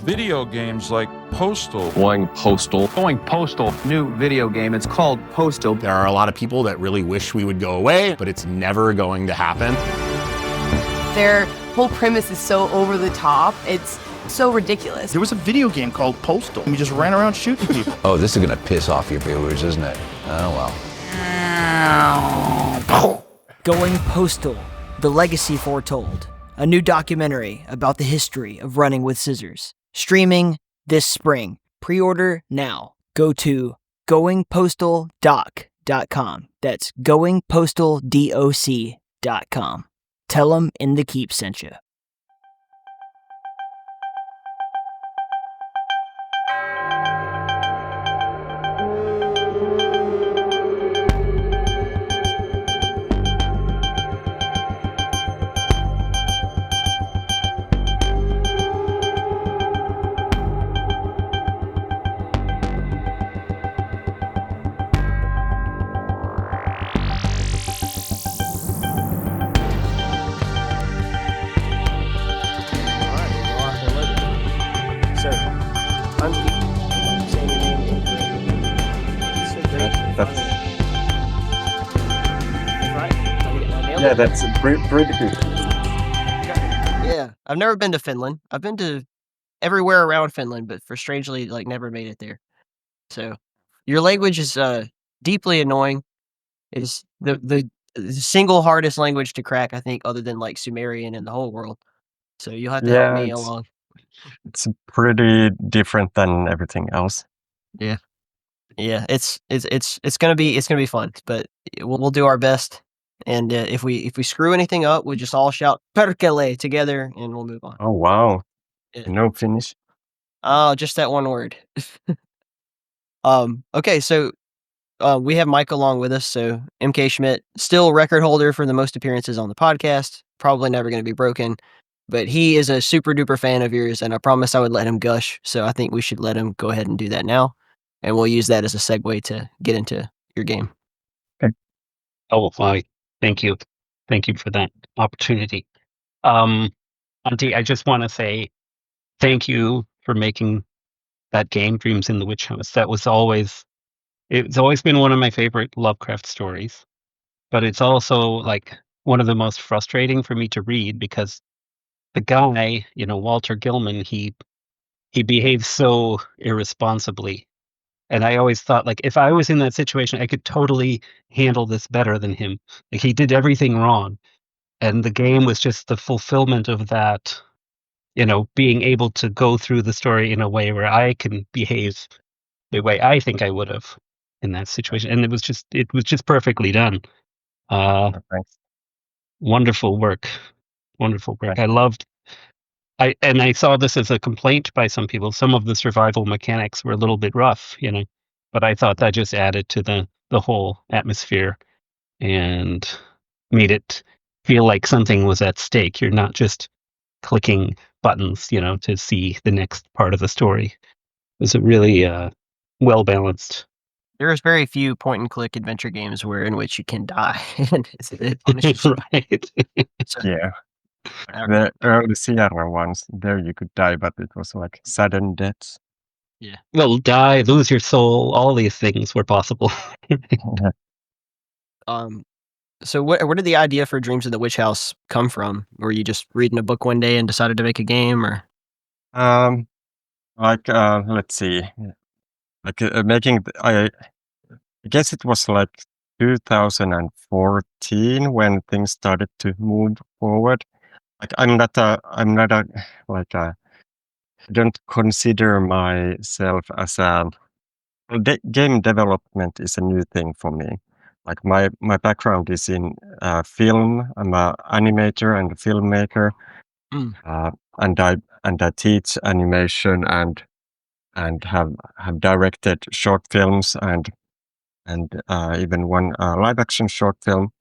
Video games like Postal. Going Postal. Going Postal. New video game. It's called Postal. There are a lot of people that really wish we would go away, but it's never going to happen. Their whole premise is so over the top. It's so ridiculous. There was a video game called Postal. We just ran around shooting people. Oh, this is going to piss off your viewers, isn't it? Oh, well. Going Postal, The Legacy Foretold. A new documentary about the history of running with scissors. Streaming this spring. Pre-order now. Go to goingpostaldoc.com. That's goingpostaldoc.com. Tell them In the Keep sent you. Yeah, that's pretty good. Yeah, I've never been to Finland. I've been to everywhere around Finland, but for strangely, never made it there. So, your language is deeply annoying. It's the single hardest language to crack, I think, other than Sumerian in the whole world. So you'll have to help me along. It's pretty different than everything else. Yeah, it's gonna be fun, but we'll do our best. And if we screw anything up, we just all shout "perkele" together, and we'll move on. Oh wow! Yeah. No Finnish. Oh, just that one word. Okay, so we have Mike along with us. So MK Schmidt, still record holder for the most appearances on the podcast. Probably never going to be broken, but he is a super duper fan of yours, and I promised I would let him gush. So I think we should let him go ahead and do that now, and we'll use that as a segue to get into your game. Okay. Oh, thank you. Thank you for that opportunity. Antti, I just want to say thank you for making that game, Dreams in the Witch House. It's always been one of my favorite Lovecraft stories, but it's also one of the most frustrating for me to read because the guy, Walter Gilman, he behaves so irresponsibly. And I always thought, if I was in that situation, I could totally handle this better than him. He did everything wrong. And the game was just the fulfillment of that, being able to go through the story in a way where I can behave the way I think I would have in that situation. And it was just perfectly done. Thanks. Wonderful work. Wonderful work. I saw this as a complaint by some people. Some of the survival mechanics were a little bit rough, but I thought that just added to the whole atmosphere and made it feel like something was at stake. You're not just clicking buttons, to see the next part of the story. It was a really well balanced. There's very few point and click adventure games in which you can die. Right. Yeah. The early Sierra ones, there you could die, but it was sudden deaths. Yeah. Well, die, lose your soul, all these things were possible. So where did the idea for Dreams of the Witch House come from? Were you just reading a book one day and decided to make a game, or? Let's see. I guess it was 2014 when things started to move forward. I don't consider myself as game development is a new thing for me. My background is in film. I'm an animator and a filmmaker, and I teach animation and have directed short films and even one live action short film.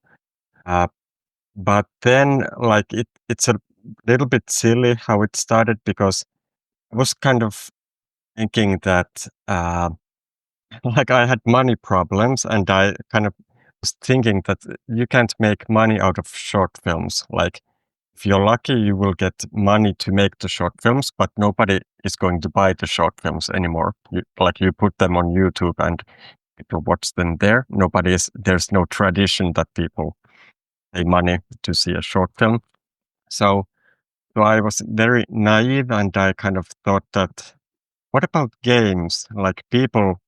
But then, it's a little bit silly how it started because I was kind of thinking that, I had money problems, and I kind of was thinking that you can't make money out of short films. if you're lucky, you will get money to make the short films, but nobody is going to buy the short films anymore. You put them on YouTube and people watch them there. There's no tradition that people pay money to see a short film. So I was very naive, and I kind of thought that, what about games? Like, people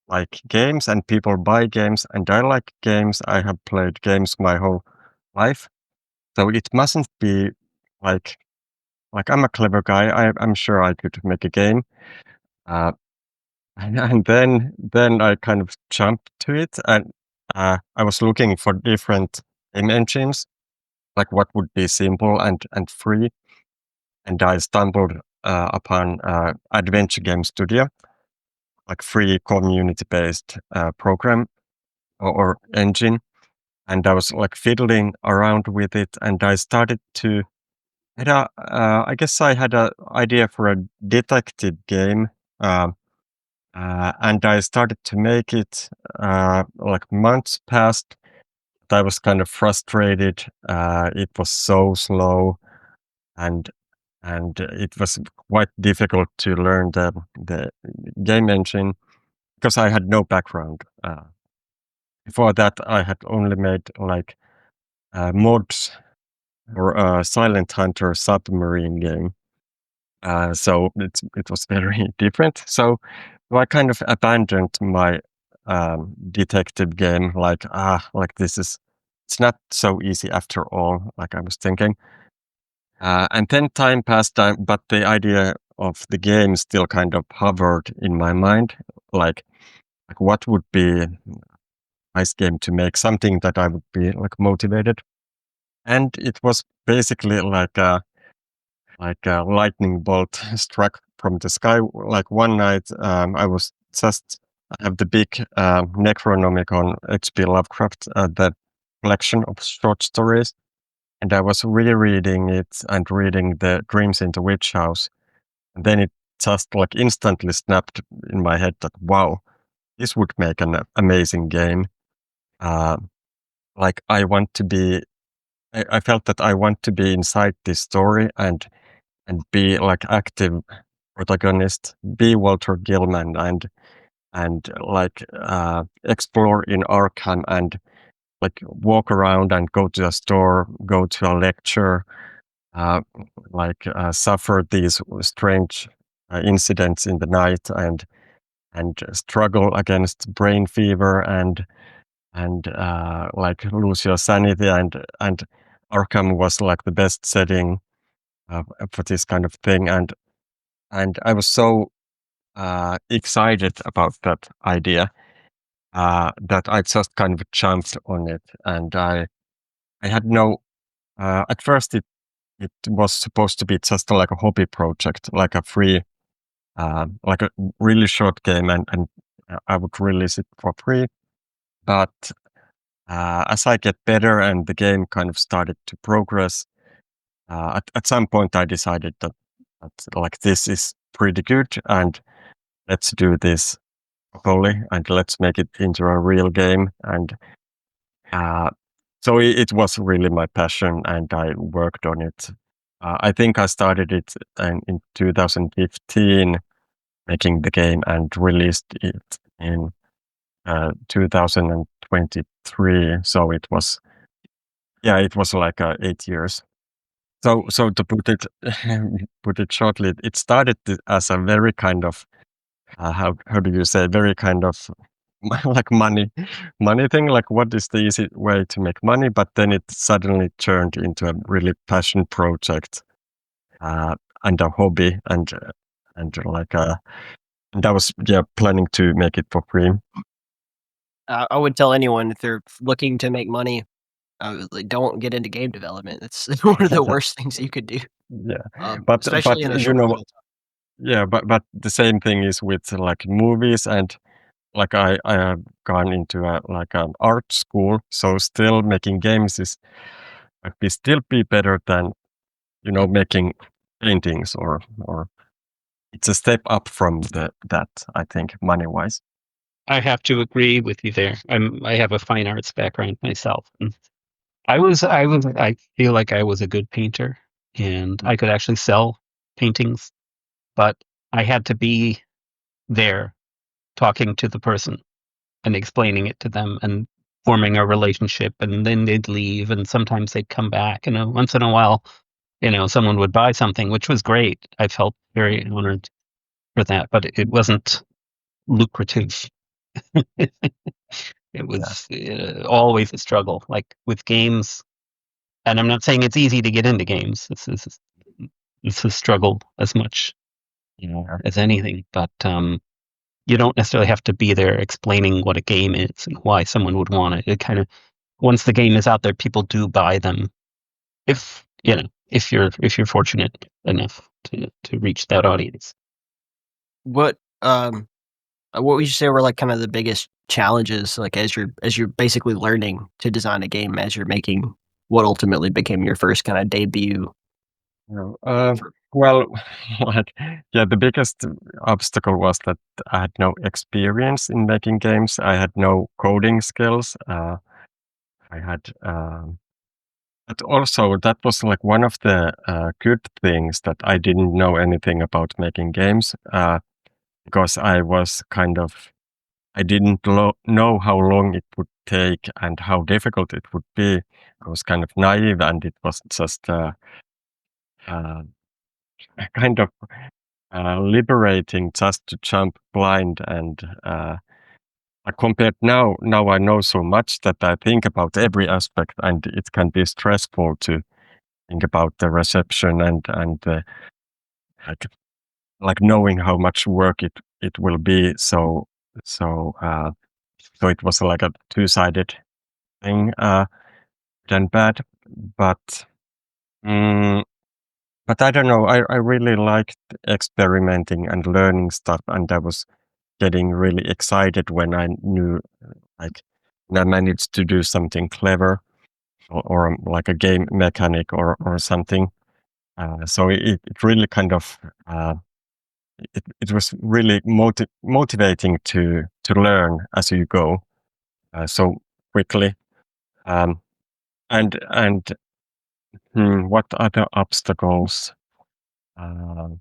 like games and people buy games, and I like games. I have played games my whole life. So it mustn't be like I'm a clever guy. I'm sure I could make a game. Uh, and then I kind of jumped to it, and I was looking for different game engines, like what would be simple and free. And I stumbled upon Adventure Game Studio, like free community-based program or engine. And I was like fiddling around with it, and I started to I guess I had an idea for a detective game, and I started to make it. Like months passed, I was kind of frustrated. It was so slow, and it was quite difficult to learn the game engine because I had no background. Before that, I had only made like mods or a Silent Hunter submarine game. So it was very different. So I kind of abandoned my detective game. Like it's not so easy after all. Like I was thinking, and then time passed. But the idea of the game still kind of hovered in my mind. Like what would be a nice game to make? Something that I would be like motivated. And it was basically like a lightning bolt struck from the sky. Like one night, I have the big Necronomicon H.P. Lovecraft, that collection of short stories, and I was rereading it and reading the Dreams in the Witch House, and then it just like instantly snapped in my head that, wow, this would make an amazing game. Like I felt that I want to be inside this story and be like active protagonist, be Walter Gilman and like explore in Arkham and like walk around and go to a store, go to a lecture, suffer these strange incidents in the night and struggle against brain fever and like lose your sanity and Arkham was like the best setting for this kind of thing and I was so excited about that idea that I just kind of jumped on it, and I had no. At first, it was supposed to be just like a hobby project, like a free, like a really short game, and I would release it for free. But as I get better and the game kind of started to progress, at some point I decided that like this is pretty good and let's do this properly and let's make it into a real game. And so it was really my passion and I worked on it. I think I started it in 2015, making the game and released it in 2023. So it was like 8 years. So to put it shortly, it started as a very kind of how do you say, very kind of like money thing, like what is the easy way to make money, but then it suddenly turned into a really passion project and a hobby and like and I was planning to make it for free. I would tell anyone if they're looking to make money, like, don't get into game development. It's one of the worst things you could do. But especially in a you short know, amount of time. but the same thing is with like movies and like I have gone into like an art school, so still making games is might be better than making paintings or it's a step up from that I think money wise. I have to agree with you there. I have a fine arts background myself, and I feel like I was a good painter, and I could actually sell paintings, but I had to be there talking to the person and explaining it to them and forming a relationship, and then they'd leave, and sometimes they'd come back, and once in a while, someone would buy something, which was great. I felt very honored for that, but it wasn't lucrative. It was always a struggle, like with games. And I'm not saying it's easy to get into games. It's a struggle as much as anything. But you don't necessarily have to be there explaining what a game is and why someone would want it. It kind of, once the game is out there, people do buy them. If you're fortunate enough to reach that audience. What would you say were like kind of the biggest challenges, like as you're basically learning to design a game, as you're making what ultimately became your first kind of debut? Well, like, yeah, the biggest obstacle was that I had no experience in making games. I had no coding skills. I had, but also that was like one of the good things that I didn't know anything about making games, because I didn't know how long it would take and how difficult it would be. I was kind of naive, and it was just uh, kind of liberating just to jump blind. And compared now I know so much that I think about every aspect, and it can be stressful to think about the reception and like, like knowing how much work it will be. So so it was like a two-sided thing, then bad. But mm, but I don't know. I really liked experimenting and learning stuff, and I was getting really excited when I knew, like, when I managed to do something clever, or like a game mechanic or something. So it really kind of it was really motivating to learn as you go, so quickly. Um, and what other obstacles? Um,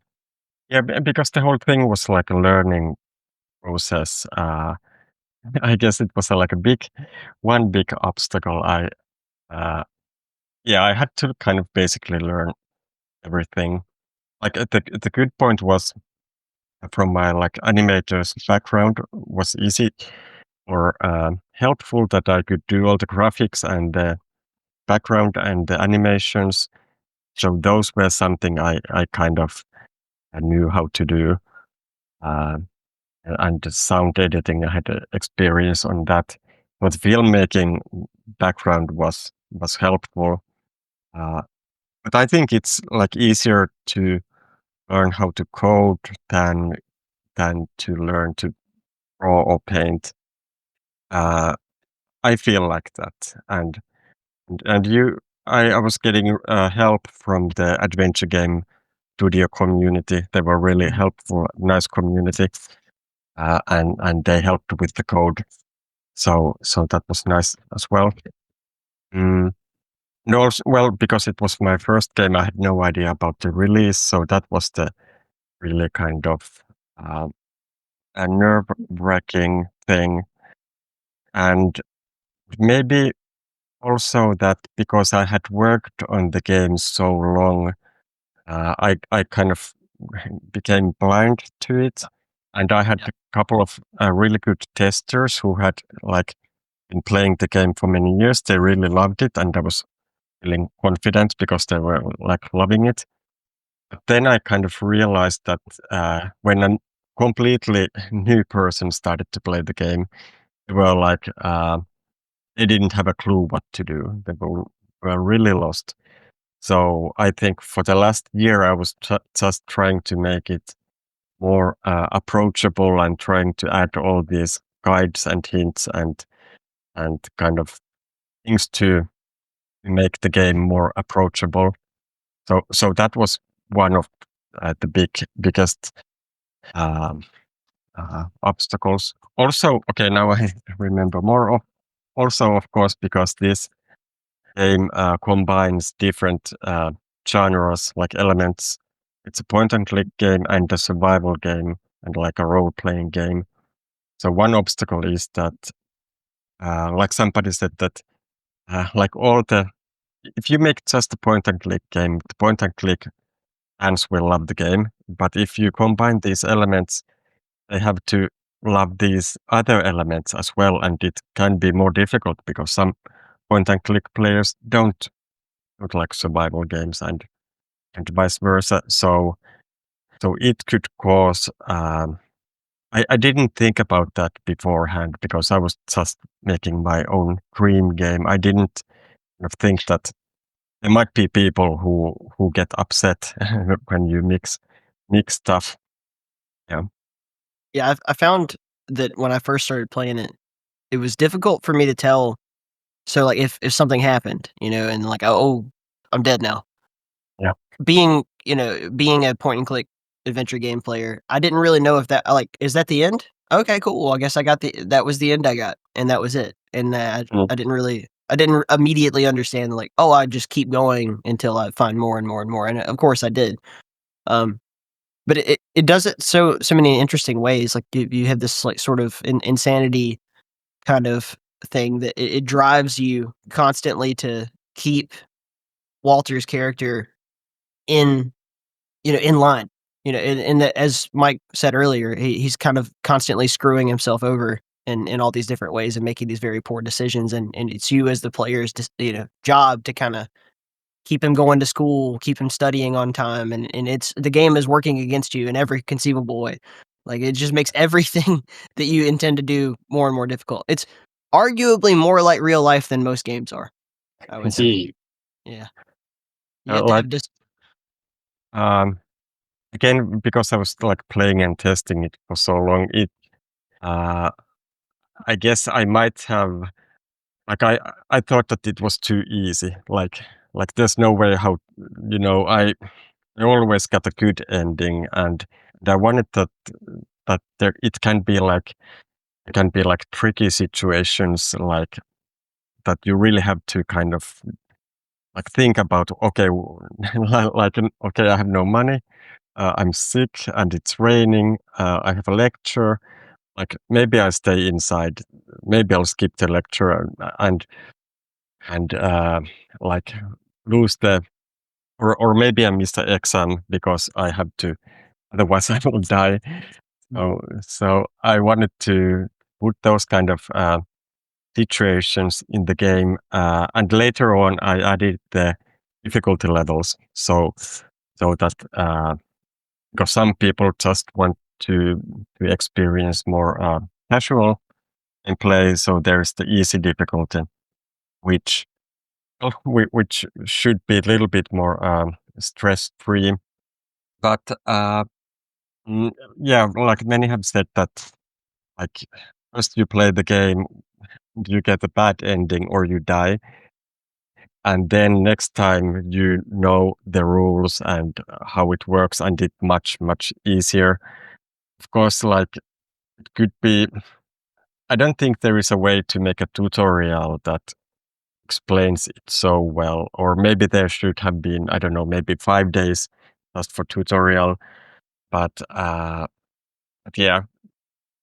yeah, because the whole thing was like a learning process. I guess it was like one big obstacle. Uh, yeah, I had to kind of basically learn everything. Like the good point was, from my like animator's background, was easy or helpful that I could do all the graphics and the background and the animations. So those were something I kind of knew how to do. Uh, and the sound editing, I had experience on that. But filmmaking background was helpful. Uh, but I think it's like easier to learn how to code than to learn to draw or paint. Uh, I feel like that, and I was getting help from the adventure game studio community. They were really helpful, nice community, and they helped with the code. So that was nice as well. Mm. And also, well, because it was my first game, I had no idea about the release, so that was the really kind of a nerve-wracking thing. And maybe also that because I had worked on the game so long, I kind of became blind to it. And I had a couple of really good testers who had like been playing the game for many years. They really loved it, and I was feeling confident because they were like loving it. But then I kind of realized that when a completely new person started to play the game, they were like, they didn't have a clue what to do. They were really lost. So I think for the last year, I was just trying to make it more approachable and trying to add all these guides and hints and kind of things to make the game more approachable. So that was one of the biggest um, obstacles. Also, okay, now I remember more of. Also, of course, because this game combines different genres, like elements. It's a point-and-click game and a survival game and like a role-playing game. So one obstacle is that, like somebody said that, like if you make just a point-and-click game, the point-and-click fans will love the game. But if you combine these elements, they have to love these other elements as well, and it can be more difficult because some point-and-click players don't like survival games and vice versa. So it could cause. I didn't think about that beforehand because I was just making my own dream game. I didn't think that there might be people who get upset when you mix stuff. Yeah, I found that when I first started playing it, it was difficult for me to tell. So, like, if something happened, and like, oh, I'm dead now. Yeah. Being a point and click adventure game player, I didn't really know if that, like, is that the end? Okay, cool. Well, I guess that was the end I got, and that was it. And I didn't immediately understand, like, oh, I just keep going until I find more and more and more. And of course I did. But it does it so many interesting ways. Like you have this like sort of insanity kind of thing that it drives you constantly to keep Walter's character in line. And that, as Mike said earlier, he's kind of constantly screwing himself over in all these different ways and making these very poor decisions. And it's you as the player's job to kind of keep him going to school, keep him studying on time, and it's the game is working against you in every conceivable way. Like it just makes everything that you intend to do more and more difficult. It's arguably more like real life than most games are, I would say. Yeah. You have to have this. Again, because I was like playing and testing it for so long, I guess I might have, like, I thought that it was too easy. Like there's no way how, I always got a good ending, and I wanted that it can be like tricky situations, like that you really have to kind of like think about. Okay, okay, I have no money. I'm sick and it's raining. I have a lecture. Like maybe I stay inside. Maybe I'll skip the lecture and like lose the, or maybe I miss the exam because I have to. Otherwise, I will die. So I wanted to put those kind of situations in the game, and later on, I added the difficulty levels. So that because some people just want to experience more casual in play, so there's the easy difficulty, which should be a little bit more stress free. But yeah, like many have said that, like first you play the game, you get a bad ending or you die, and then next time you know the rules and how it works, and it's much easier. Of course, like it could be. I don't think there is a way to make a tutorial that explains it so well, or maybe there should have been, I don't know, maybe 5 days just for tutorial. But yeah,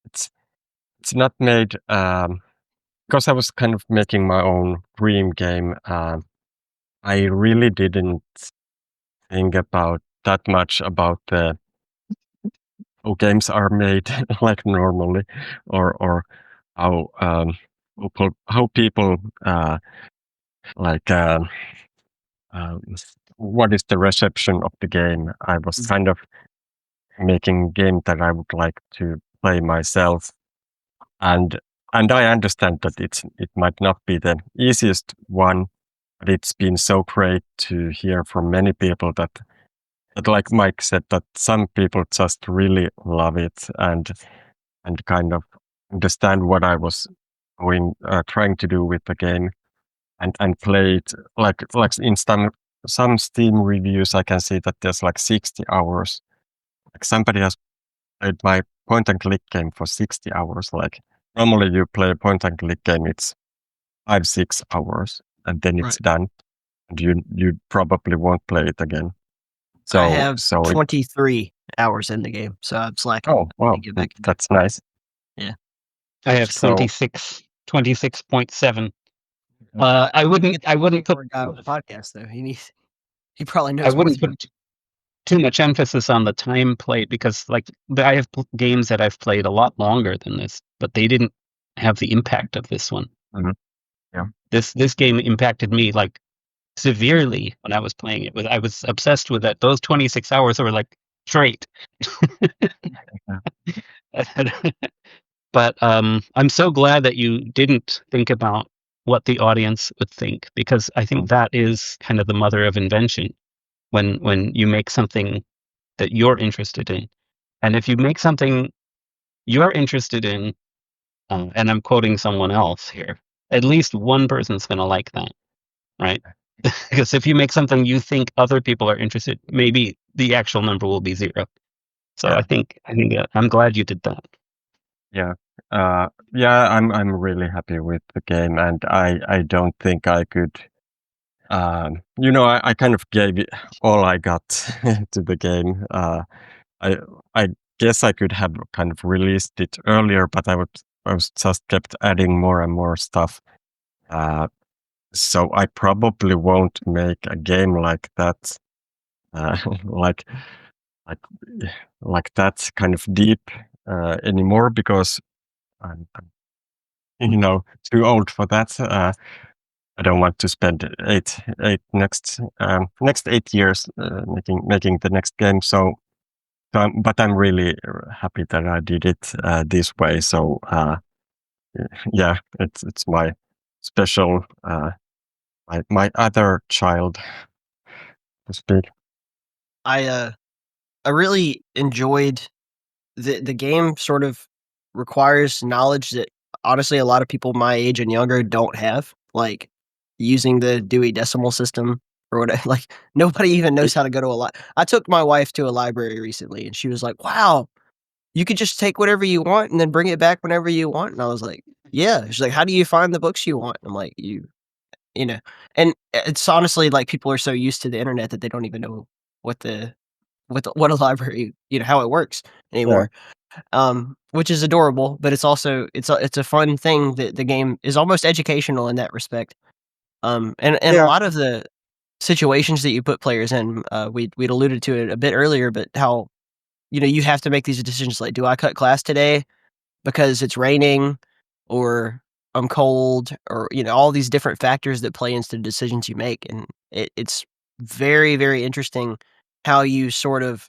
it's not made because I was kind of making my own dream game. I really didn't think about that much about how games are made like normally, or how people like what is the reception of the game. I was kind of making a game that I would like to play myself, and I understand that it might not be the easiest one, but it's been so great to hear from many people that like Mike said, that some people just really love it and kind of understand what I was trying to do with the game, and play it like in some Steam reviews. I can see that there's like 60 hours. Like somebody has played my point and click game for 60 hours. Like normally you play a point and click game, it's 5-6 hours. and then it's done, and you probably won't play it again. So I have so it, 23 hours in the game, so I'm slacking. oh I wow, need to get back in. that's nice. I have So 26.7. I wouldn't For put a guy with a podcast though, he probably knows I more wouldn't than put too much emphasis on the time played, because like I have games that I've played a lot longer than this, but they didn't have the impact of this one. Mhm. Yeah. This game impacted me like severely when I was playing it. I was obsessed with it. Those 26 hours were like straight. But I'm so glad that you didn't think about what the audience would think, because I think that is kind of the mother of invention. When you make something that you're interested in, and if you make something you're interested in, and I'm quoting someone else here, at least one person's going to like that, right? Because if you make something you think other people are interested, maybe the actual number will be 0. So Yeah. I think I'm glad you did that. Yeah. I'm really happy with the game, and I don't think I could. I kind of gave it all I got to the game. I guess I could have kind of released it earlier, but I was just kept adding more and more stuff. So I probably won't make a game like that, like like like that kind of deep anymore, because I'm too old for that. I don't want to spend next 8 years making the next game. But I'm really happy that I did it this way. So yeah, it's my special my other child, to speak. I really enjoyed the game. Sort of requires knowledge that honestly a lot of people my age and younger don't have, like using the Dewey Decimal System or whatever. Like nobody even knows how to go to a lot. I took my wife to a library recently, and she was like, "Wow, you could just take whatever you want and then bring it back whenever you want." And I was like, "Yeah." She's like, "How do you find the books you want?" I'm like, you know, and it's honestly like people are so used to the internet that they don't even know what what a library, how it works anymore. Which is adorable, but it's also it's a fun thing that the game is almost educational in that respect. And a Yeah. lot of the situations that you put players in, we'd alluded to it a bit earlier, but how you have to make these decisions like, do I cut class today because it's raining, or I'm cold, or all these different factors that play into the decisions you make, and it's very, very interesting how you sort of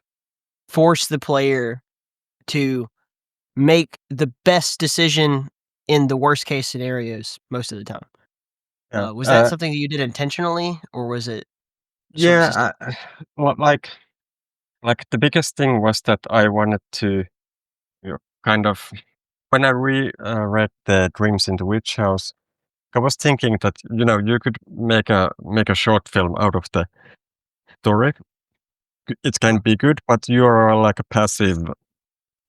force the player to make the best decision in the worst case scenarios most of the time. Yeah. Was that something that you did intentionally, or was it sort of Yeah. Well, like the biggest thing was that I wanted to kind of, when I read the Dreams in the Witch House, I was thinking that you could make a short film out of the story. It can be good, but you're like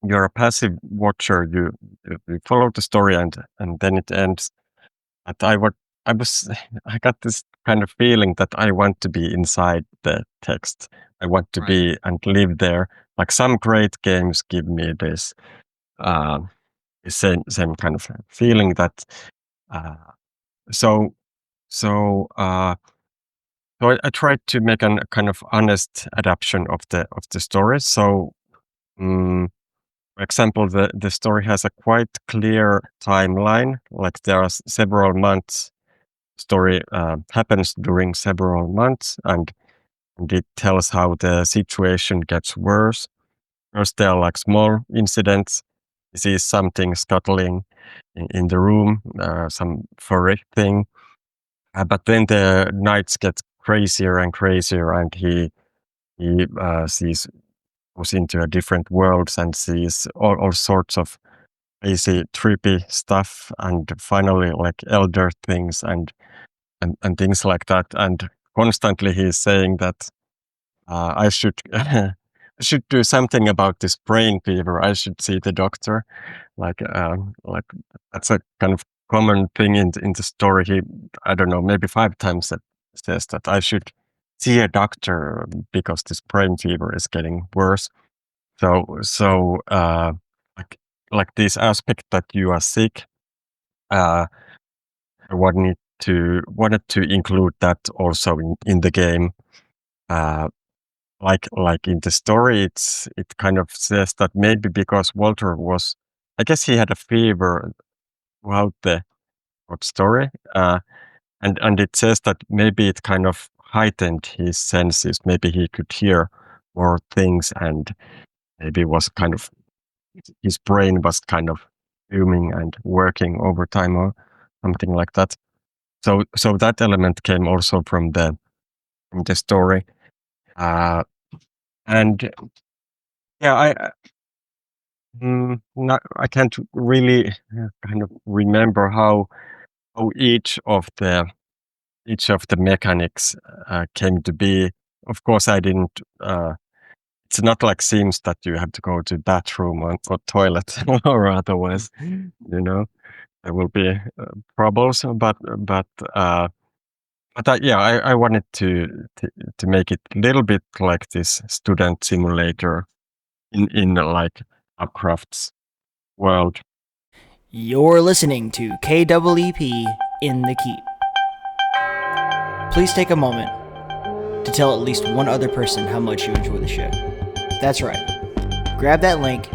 you're a passive watcher. You follow the story, and then it ends. And I got this kind of feeling that I want to be inside the text. I want to be and live there. Like some great games give me this same kind of feeling that. Uh, so so uh, so I tried to make a kind of honest adaptation of the story. So. For example, the story has a quite clear timeline. Like there are several months. Story happens during several months, and it tells how the situation gets worse. First, there are like small incidents. You see something scuttling in the room, some furry thing. But then the nights get crazier and crazier, and he goes into a different worlds and sees all sorts of crazy, trippy stuff, and finally like elder things and things like that. And constantly he's saying that I should I should do something about this brain fever. I should see the doctor. Like that's a kind of common thing in the story. He, I don't know, maybe 5 times that says that I should see a doctor because this brain fever is getting worse. So like this aspect that you are sick, I wanted to include that also in the game. Like in the story, it kind of says that maybe because Walter was, I guess he had a fever throughout the story, and it says that maybe it kind of heightened his senses. Maybe he could hear more things, and maybe was kind of his brain was kind of booming and working overtime or something like that. So that element came also from the story, and yeah, I can't really kind of remember how each of the mechanics came to be. Of course, I didn't. It's not like Sims that you have to go to bathroom or toilet or otherwise, there will be troubles. But I wanted to make it a little bit like this student simulator in like Lovecraft's world. You're listening to KEEP in the Keep. Please take a moment to tell at least one other person how much you enjoy the show. That's right. Grab that link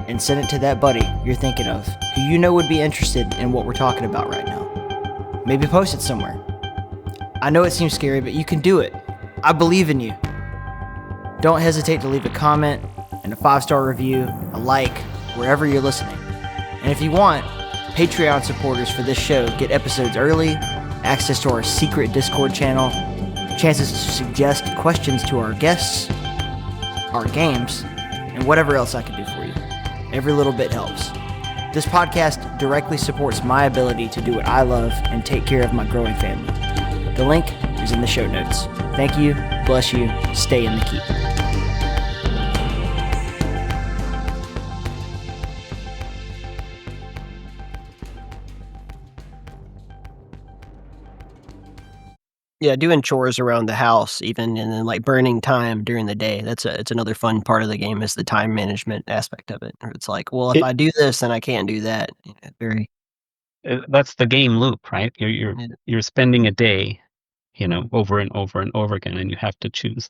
and send it to that buddy you're thinking of who you know would be interested in what we're talking about right now. Maybe post it somewhere. I know it seems scary, but you can do it. I believe in you. Don't hesitate to leave a comment and a 5-star review, a like, wherever you're listening. And if you want, Patreon supporters for this show get episodes early, access to our secret Discord channel, chances to suggest questions to our guests, our games, and whatever else I can do for you. Every little bit helps. This podcast directly supports my ability to do what I love and take care of my growing family. The link is in the show notes. Thank you, bless you, stay in the keep. Yeah, doing chores around the house, even, and then like burning time during the day. It's another fun part of the game is the time management aspect of it. It's like, well, if I do this, then I can't do that. Very. That's the game loop, right? You're spending a day, over and over and over again, and you have to choose.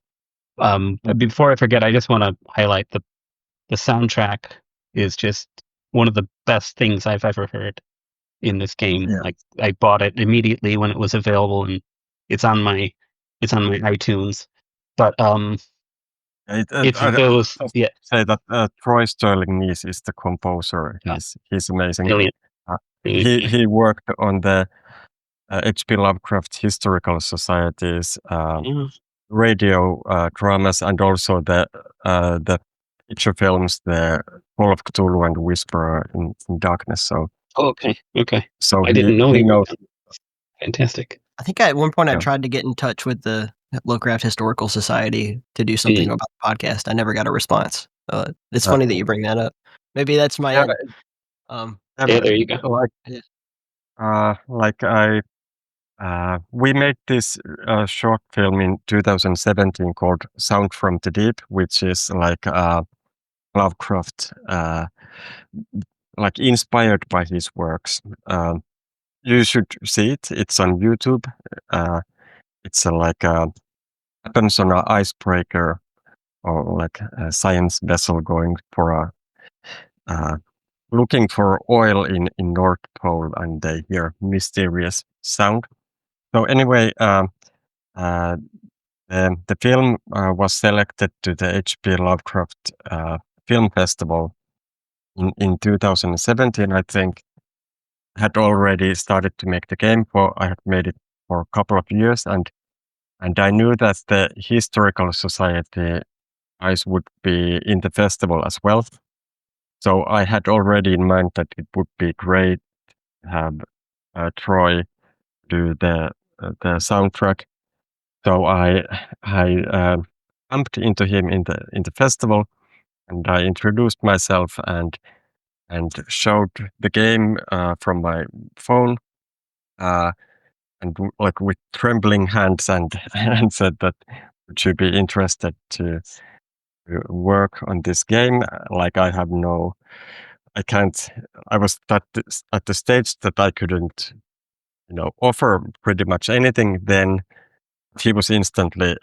Before I forget, I just want to highlight the soundtrack is just one of the best things I've ever heard in this game. Yeah. Like I bought it immediately when it was available, and it's on my iTunes. But it's those say that Troy Sterling Neese is the composer. He's amazing. Brilliant. He worked on the H.P. Lovecraft Historical Society's radio dramas, and also the feature films, the Call of Cthulhu and Whisperer in Darkness. So okay. So I didn't know he knows. Fantastic. I think at one point I tried to get in touch with the Lovecraft Historical Society to do something about the podcast. I never got a response. It's funny that you bring that up. Maybe that's my end. There you go. We made this short film in 2017 called Sound from the Deep, which is like Lovecraft, like inspired by his works. You should see it. It's on YouTube. It's happens on an icebreaker or like a science vessel going for looking for oil in North Pole, and they hear mysterious sound. So anyway, the film was selected to the H.P. Lovecraft Film Festival in 2017, I think. Had already started to make the game. I had made it for a couple of years, and I knew that the Historical Society guys would be in the festival as well. So I had already in mind that it would be great to have Troy do the soundtrack. So I bumped into him in the festival, and I introduced myself, and and showed the game from my phone, and like with trembling hands, and and said that would you be interested to work on this game? Like I can't. I was at the stage that I couldn't, offer pretty much anything. Then he was instantly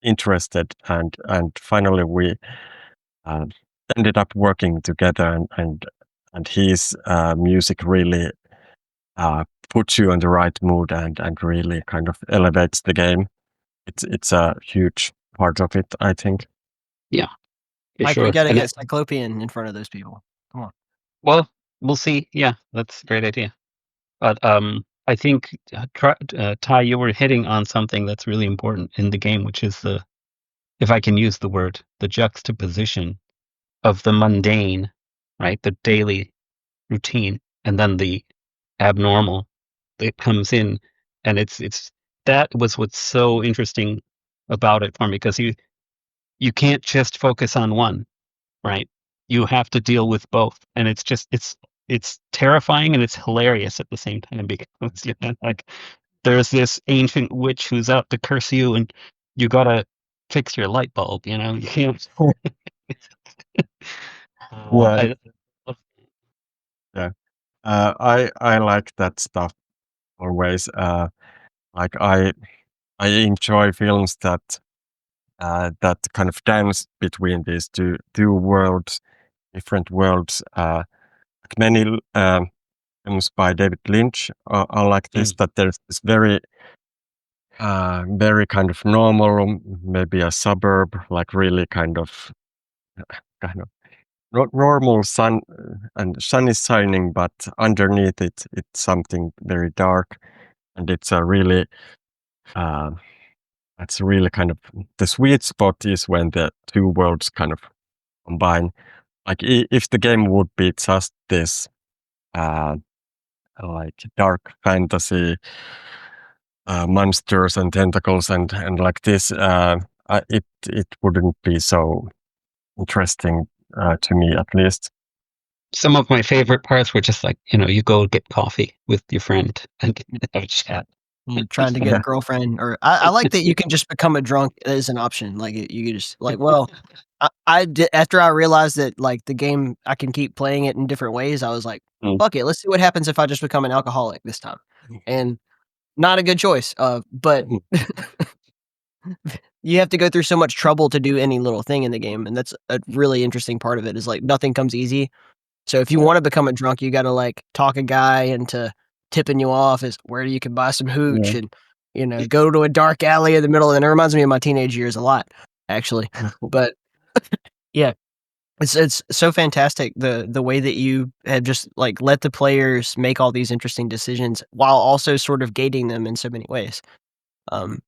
interested, and finally we uh, ended up working together, and his music really puts you in the right mood, and really kind of elevates the game. It's a huge part of it, I think. Yeah, for Mike, we sure. got to And get Cyclopean in front of those people. Come on. well, we'll see. Yeah, that's a great idea. But I think Ty, you were hitting on something that's really important in the game, which is if I can use the word, the juxtaposition of the mundane, right, the daily routine, and then the abnormal that comes in, and it's that was what's so interesting about it for me, because you can't just focus on one, right? You have to deal with both, and it's terrifying and it's hilarious at the same time, because like there's this ancient witch who's out to curse you, and you gotta fix your light bulb. You can't. Yeah, I, yeah. I like that stuff always. Like I enjoy films that kind of dance between these two worlds, different worlds. Like many films by David Lynch are like this. That there's this very kind of normal, maybe a suburb, like really kind of normal sun, and sun is shining, but underneath it's something very dark, and it's a really uh, that's really kind of the sweet spot is when the two worlds kind of combine. Like if the game would be just this uh, like dark fantasy monsters and tentacles and like this, it wouldn't be so interesting to me, at least. some of my favorite parts were just like, you go get coffee with your friend and have a chat. Trying to get a girlfriend, or I like that you can just become a drunk as an option. Like you could just like, well, I did after I realized that like the game I can keep playing it in different ways. I was like, fuck it, let's see what happens if I just become an alcoholic this time. And not a good choice. But you have to go through so much trouble to do any little thing in the game, and that's a really interesting part of it. Is like nothing comes easy. So if you want to become a drunk, you got to like talk a guy into tipping you off as where you can buy some hooch, and go to a dark alley in the middle. And it reminds me of my teenage years a lot, actually. But yeah, it's so fantastic the way that you have just like let the players make all these interesting decisions while also sort of gating them in so many ways.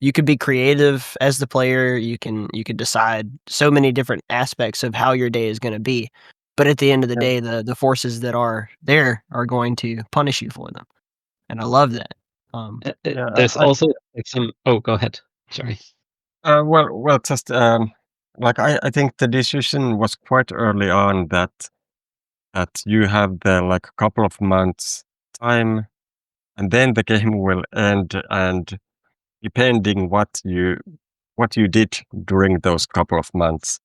You can be creative as the player. You can decide so many different aspects of how your day is going to be. But at the end of the day, the forces that are there are going to punish you for them, and I love that. There's also like some. Oh, go ahead. Sorry. Well, just like I think the decision was quite early on that you have the like a couple of months time, and then the game will end, and depending what you did during those couple of months,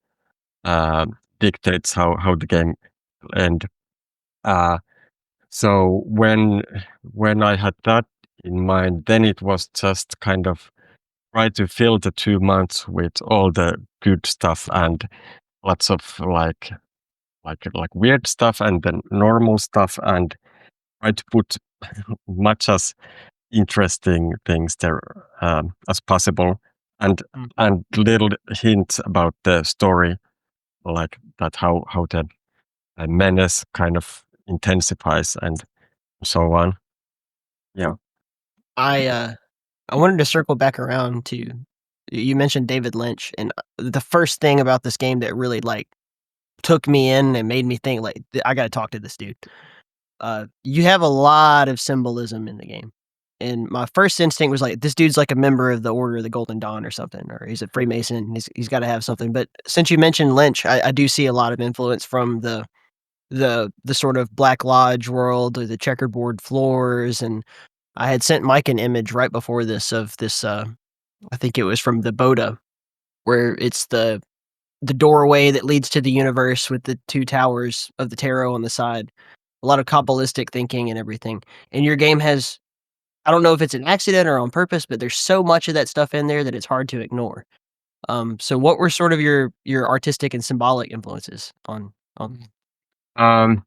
dictates how the game will end. So when I had that in mind, then it was just kind of try to fill the 2 months with all the good stuff and lots of like weird stuff and then normal stuff, and try to put much as interesting things there as possible, and little hints about the story, like that how the menace kind of intensifies and so on. Yeah. I wanted to circle back around to you mentioned David Lynch, and the first thing about this game that really like took me in and made me think like I got to talk to this dude. You have a lot of symbolism in the game, and my first instinct was like this dude's like a member of the Order of the Golden Dawn or something, or he's a Freemason. He's got to have something. But since you mentioned Lynch, I do see a lot of influence from the the sort of Black Lodge world or the checkerboard floors. And I had sent Mike an image right before this of this. I think it was from the Boda, where it's the doorway that leads to the universe with the two towers of the tarot on the side. A lot of Kabbalistic thinking and everything. And your game has, I don't know if it's an accident or on purpose, but there's so much of that stuff in there that it's hard to ignore. So what were sort of your artistic and symbolic influences on? How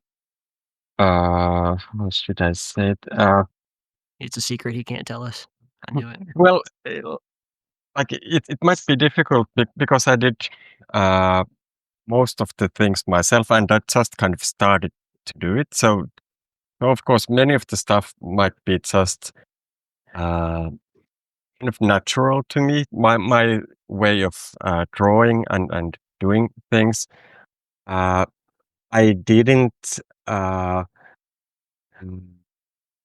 should I say it? It's a secret he can't tell us. I knew it. Well, like it might be difficult because I did most of the things myself, and I just kind of started to do it. So of course, many of the stuff might be just kind of natural to me. My way of drawing and doing things. I didn't. I'm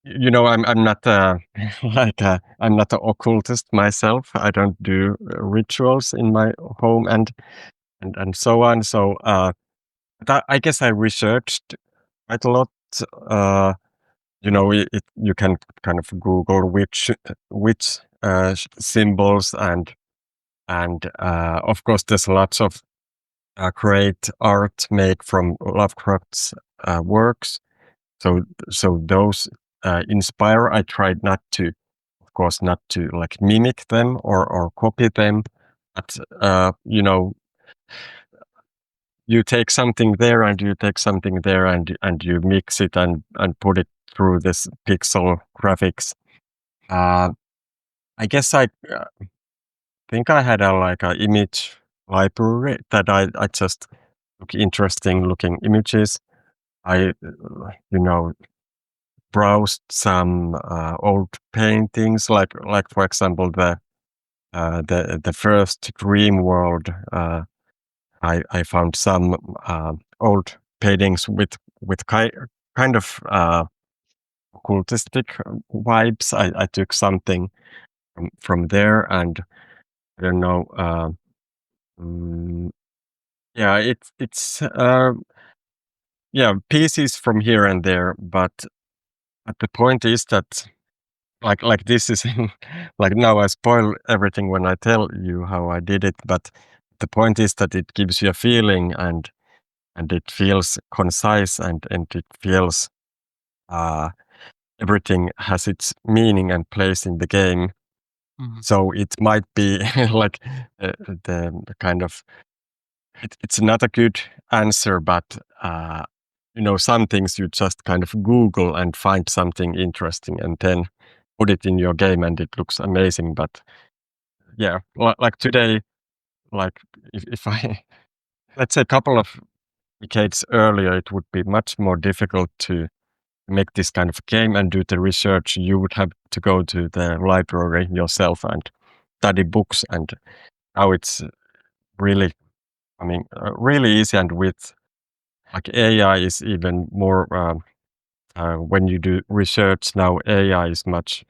not I'm not an occultist myself. I don't do rituals in my home and so on. So I guess I researched quite a lot. You can kind of Google which symbols and of course there's lots of great art made from Lovecraft's works. So those inspire. I tried not to, of course, not to like mimic them or copy them, but you take something there and you take something there and you mix it and put it through this pixel graphics. I guess I think I had a image library that I just took interesting looking images. I browsed some old paintings, like for example the first Dream World. I found some old paintings with kind of occultistic vibes. I took something from there, and I don't know. Yeah, it's pieces from here and there, but the point is that like this is like now I spoil everything when I tell you how I did it, but the point is that it gives you a feeling and it feels concise and it feels everything has its meaning and place in the game. So it might be like the kind of it's not a good answer, but some things you just kind of Google and find something interesting and then put it in your game and it looks amazing. But yeah, like today, like if I, let's say a couple of decades earlier, it would be much more difficult to make this kind of game and do the research. You would have to go to the library yourself and study books. And now it's really, really easy. And with like AI is even more, when you do research now, AI is much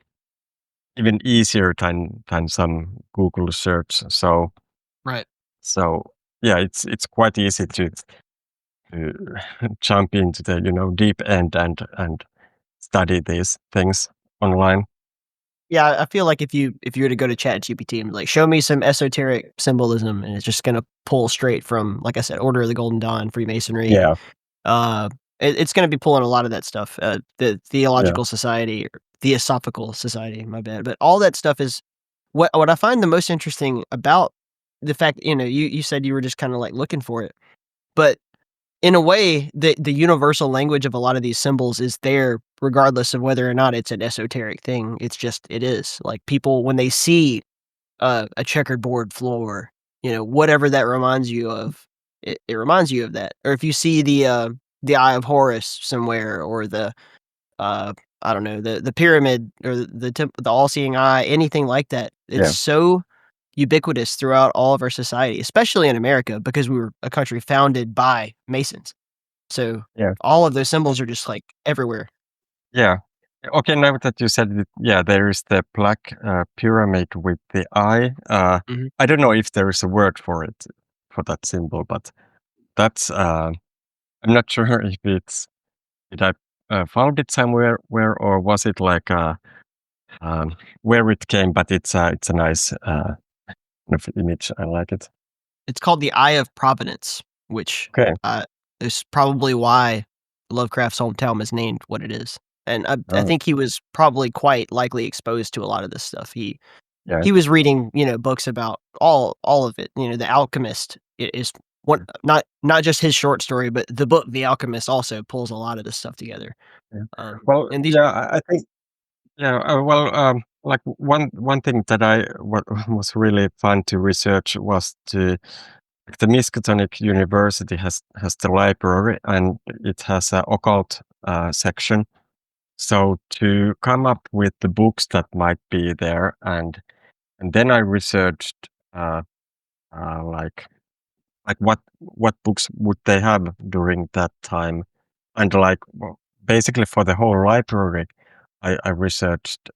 even easier than some Google search. So Right. So yeah, it's quite easy to jump into the deep end and study these things online. Yeah, I feel like if you were to go to ChatGPT and be like, show me some esoteric symbolism, and it's just gonna pull straight from, like I said, Order of the Golden Dawn, Freemasonry. Yeah, It's gonna be pulling a lot of that stuff. The Theological Society, or Theosophical Society, my bad. But all that stuff is what I find the most interesting about the fact, you said you were just kind of like looking for it, but in a way, the universal language of a lot of these symbols is there regardless of whether or not it's an esoteric thing. It's just, it is. Like, people, when they see a checkerboard floor, whatever that reminds you of, it reminds you of that. Or if you see the Eye of Horus somewhere, or the I don't know, the pyramid, or the all-seeing eye, anything like that, it's so ubiquitous throughout all of our society, especially in America, because we were a country founded by Masons. So all of those symbols are just like everywhere. Yeah. Okay, now that you said it, there is the black pyramid with the eye. I don't know if there is a word for it, for that symbol, but that's I'm not sure if did I found it somewhere or was it like where it came, but it's a nice kind of image. I like it. It's called the Eye of Providence, which Okay. is probably why Lovecraft's hometown is named what it is. And I Oh, think he was probably quite likely exposed to a lot of this stuff. yeah. He was reading, books about all of it. The Alchemist is one, not just his short story, but the book The Alchemist also pulls a lot of this stuff together. Yeah. Well, And these, yeah, I think yeah. Like one thing that what was really fun to research was the Miskatonic University has the library and it has an occult section. So to come up with the books that might be there, and then I researched like what books would they have during that time, and like basically for the whole library, I researched.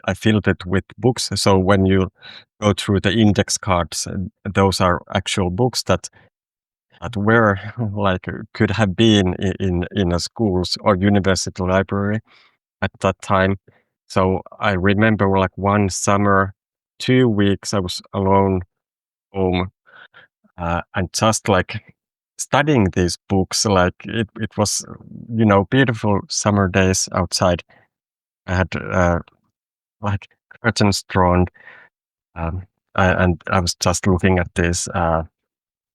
I filled it with books. So when you go through the index cards, those are actual books that were like could have been in a school's or university library at that time. So I remember like one summer, 2 weeks I was alone home and just like studying these books. Like it was beautiful summer days outside. I had like curtains drawn, and I was just looking at these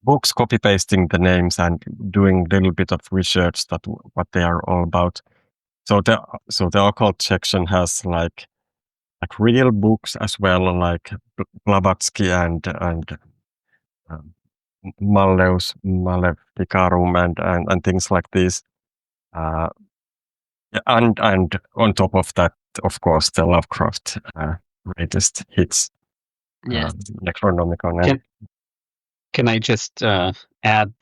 books, copy pasting the names and doing a little bit of research that what they are all about. So the occult section has like real books as well, like Blavatsky and um, Malleus Maleficarum and things like this. Uh, and on top of that, of course, the Lovecraft greatest hits, yeah, Necronomicon. Can I just add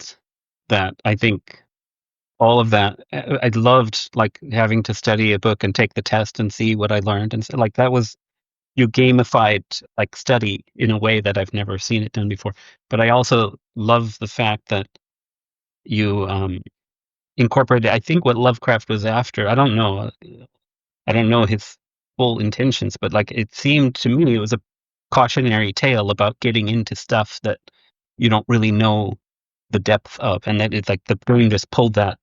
that I think all of that I loved like having to study a book and take the test and see what I learned, and so, like that was you gamified like study in a way that I've never seen it done before. But I also love the fact that you incorporated. I think what Lovecraft was after. I don't know. I don't know his full intentions, but like it seemed to me it was a cautionary tale about getting into stuff that you don't really know the depth of, and that it's like the brain just pulled that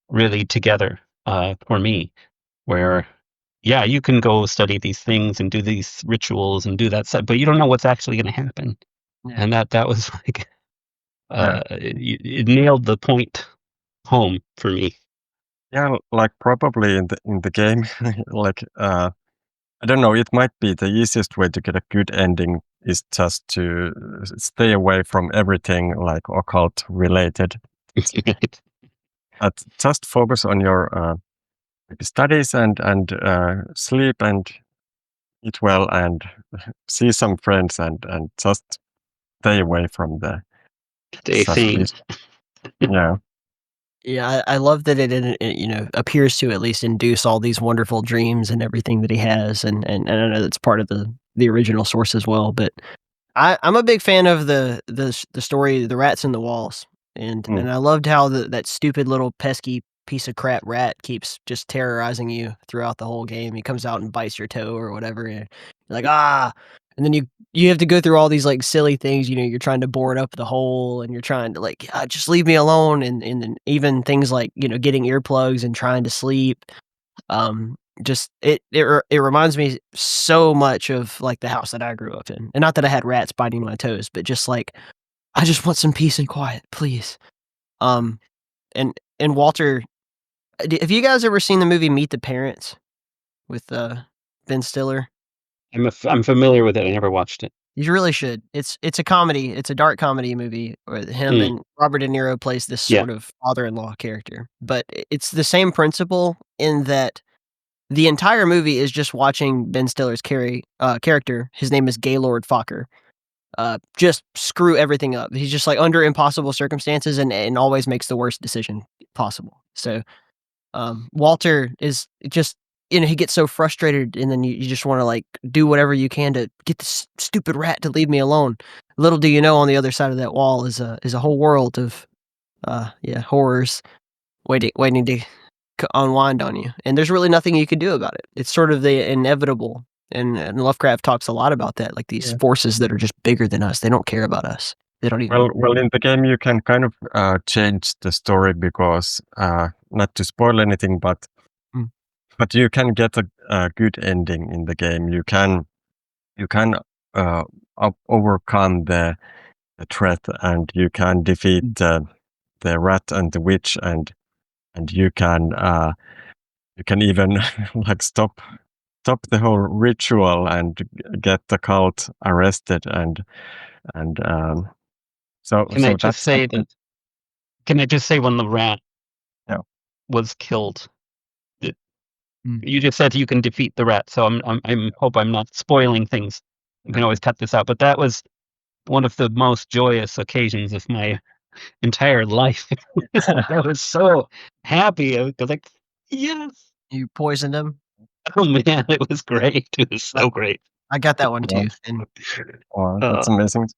really together for me, where yeah, you can go study these things and do these rituals and do that stuff, but you don't know what's actually going to happen. Yeah. And that was like it nailed the point home for me. Yeah, like probably in the game, like I don't know, it might be the easiest way to get a good ending is just to stay away from everything like occult related. Just focus on your studies and sleep and eat well and see some friends and just stay away from the Stay stuff. sane. Yeah. Yeah, I love that it appears to at least induce all these wonderful dreams and everything that he has, and I know that's part of the original source as well. But I'm a big fan of the story, The Rats in the Walls, and I loved how that stupid little pesky piece of crap rat keeps just terrorizing you throughout the whole game. He comes out and bites your toe or whatever, and you're like and then you have to go through all these like silly things. You're trying to board up the hole, and you're trying to like just leave me alone, and then even things like getting earplugs and trying to sleep. Just it reminds me so much of like the house that I grew up in, and not that I had rats biting my toes, but just like I just want some peace and quiet, please. And Walter, have you guys ever seen the movie Meet the Parents with Ben Stiller? I'm familiar with it. I never watched it. You really should. It's a comedy. It's a dark comedy movie where him and Robert De Niro plays this sort of father-in-law character. But it's the same principle in that the entire movie is just watching Ben Stiller's character. His name is Gaylord Fokker. Just screw everything up. He's just like under impossible circumstances and always makes the worst decision possible. So Walter is just he gets so frustrated, and then you just want to like do whatever you can to get this stupid rat to leave me alone. Little do you know, on the other side of that wall is a whole world of horrors waiting to unwind on you, and there's really nothing you can do about it. It's sort of the inevitable, and Lovecraft talks a lot about that, like these forces that are just bigger than us. They don't care about us. They don't even. Well, in the game you can kind of change the story because not to spoil anything, but you can get a good ending in the game. You can overcome the threat, and you can defeat the rat and the witch, and you can even like stop the whole ritual and get the cult arrested, and so Can I just that's say that? Can I just say when the rat Yeah. was killed? You just said you can defeat the rat, so I'm hope I'm not spoiling things. You can always cut this out, but that was one of the most joyous occasions of my entire life. I was so happy. I was like, yes. You poisoned him. Oh man, it was great. It was so great. I got that one too. And that's amazing.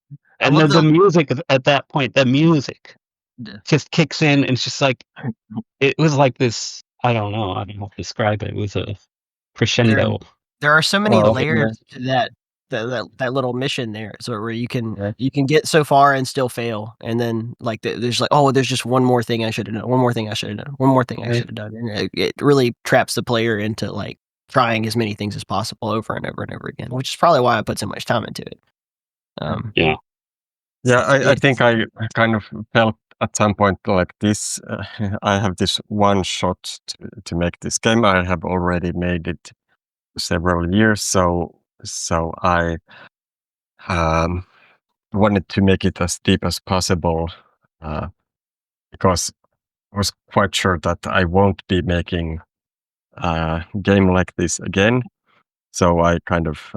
And love then the music at that point, the music Yeah. just kicks in, and it's just like it was like this. I don't know how to describe it. It was a crescendo. There are so many Oh, layers to that little mission there, so where you can get so far and still fail, and then like there's like, oh, there's just one more thing I should have done, one more thing I should have done, one more thing I should have done, and it really traps the player into like trying as many things as possible over and over and over again, which is probably why I put so much time into it. I think I kind of felt at some point like this. I have this one shot to make this game. I have already made it several years, so I wanted to make it as deep as possible because I was quite sure that I won't be making a game like this again. So I kind of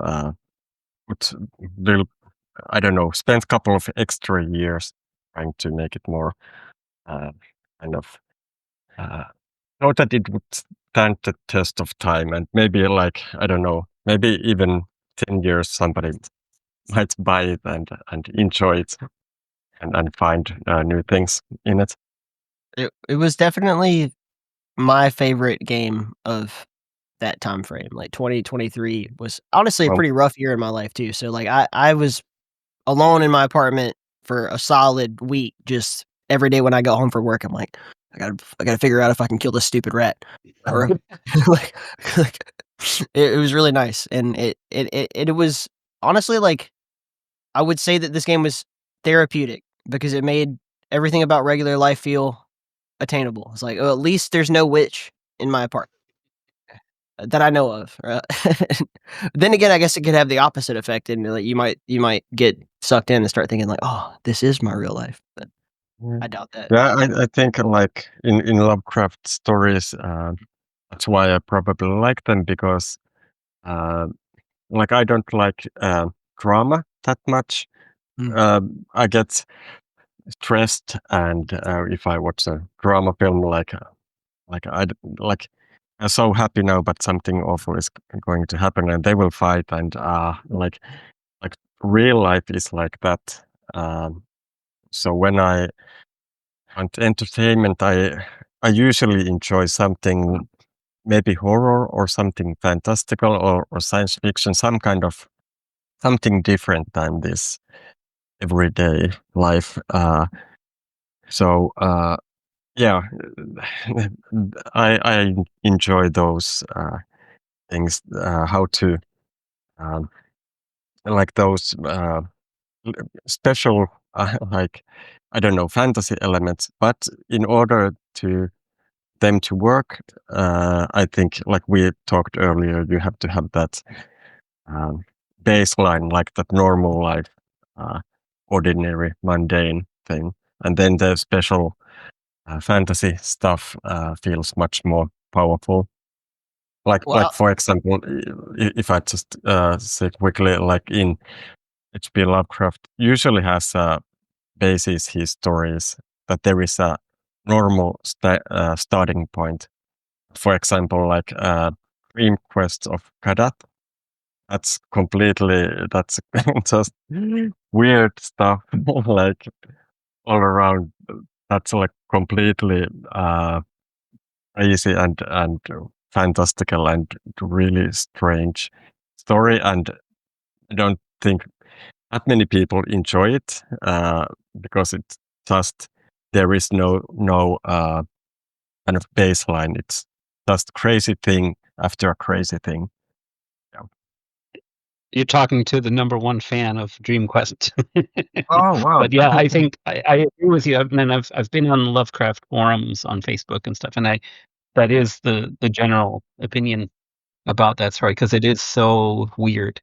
spent a couple of extra years trying to make it more kind of know that it would stand the test of time, and maybe like, I don't know, maybe even 10 years somebody might buy it and enjoy it and find new things in it. It was definitely my favorite game of that time frame. Like 2023 was honestly a pretty rough year in my life too. So like I was alone in my apartment for a solid week. Just every day when I got home from work, I'm like, I gotta figure out if I can kill this stupid rat. Or like it was really nice, and it was honestly like I would say that this game was therapeutic because it made everything about regular life feel attainable. It's like, oh, at least there's no witch in my apartment that I know of. Then again, I guess it could have the opposite effect, and like you might get sucked in and start thinking like, oh, this is my real life. But I doubt that. Yeah, I think like in Lovecraft stories, that's why I probably like them, because like I don't like drama that much. I get stressed, and if I watch a drama film, like I'm so happy now, but something awful is going to happen, and they will fight, and like real life is like that. So when I want entertainment, I usually enjoy something, maybe horror or something fantastical or science fiction, some kind of something different than this everyday life. Yeah, I enjoy those things. How to like those special like, I don't know, fantasy elements. But in order to them to work, I think, like we talked earlier, you have to have that baseline, like that normal life, ordinary, mundane thing, and then the special fantasy stuff feels much more powerful. Like for example, if I just say quickly, like in H.P. Lovecraft usually has a basis his stories that there is a normal starting point. For example, like Dream Quest of Kadath. That's just weird stuff like all around. That's like completely crazy and fantastical and really strange story, and I don't think that many people enjoy it because it's just there is no kind of baseline. It's just crazy thing after a crazy thing. You're talking to the #1 fan of Dream Quest. Oh wow! But yeah, I think I agree with you. I've been on Lovecraft forums on Facebook and stuff, and that is the general opinion about that story because it is so weird.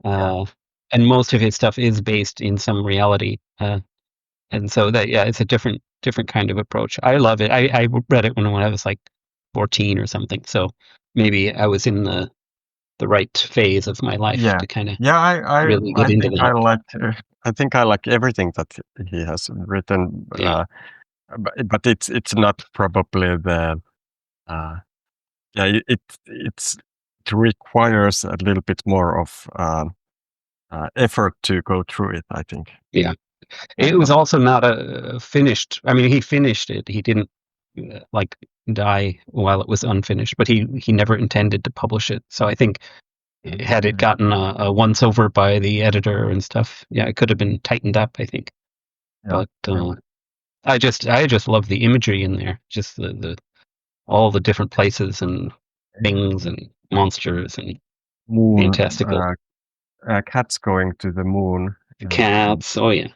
And most of his stuff is based in some reality. And so that it's a different kind of approach. I love it. I read it when I was like 14 or something. So maybe I was in the right phase of my life to kind of really get into that. I think I like everything that he has written. But it's not probably the it requires a little bit more of effort to go through it, I think. Yeah. It was also not a finished. I mean, he finished it. He didn't like die while it was unfinished, but he never intended to publish it. So I think had it gotten a once over by the editor and stuff, it could have been tightened up, I think. But I just love the imagery in there. Just the all the different places and things and monsters and moon, fantastical cats going to the moon. Cats. Oh yeah.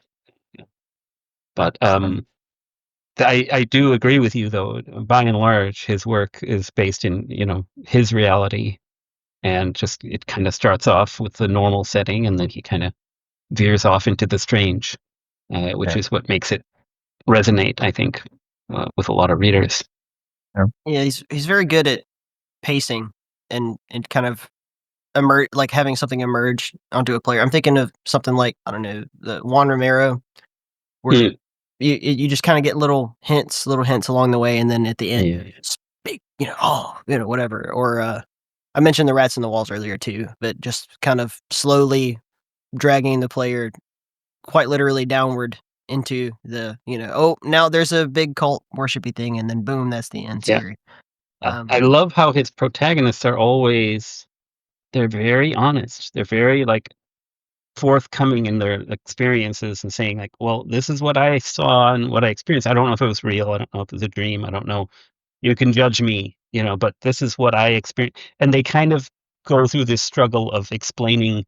But I do agree with you, though. By and large, his work is based in his reality, and just it kind of starts off with the normal setting, and then he kind of veers off into the strange, which is what makes it resonate, I think, with a lot of readers. Yeah, he's very good at pacing and kind of like having something emerge onto a player. I'm thinking of something like, I don't know, the Juan Romero, where you just kind of get little hints along the way, and then at the end, speak, whatever. Or I mentioned the Rats in the Walls earlier too, but just kind of slowly dragging the player quite literally downward into the, now there's a big cult worshipy thing, and then boom, that's the end series. I love how his protagonists are always, they're very honest. They're very like forthcoming in their experiences and saying like, well, this is what I saw and what I experienced. I don't know if it was real. I don't know if it was a dream. I don't know. You can judge me, but this is what I experienced. And they kind of go through this struggle of explaining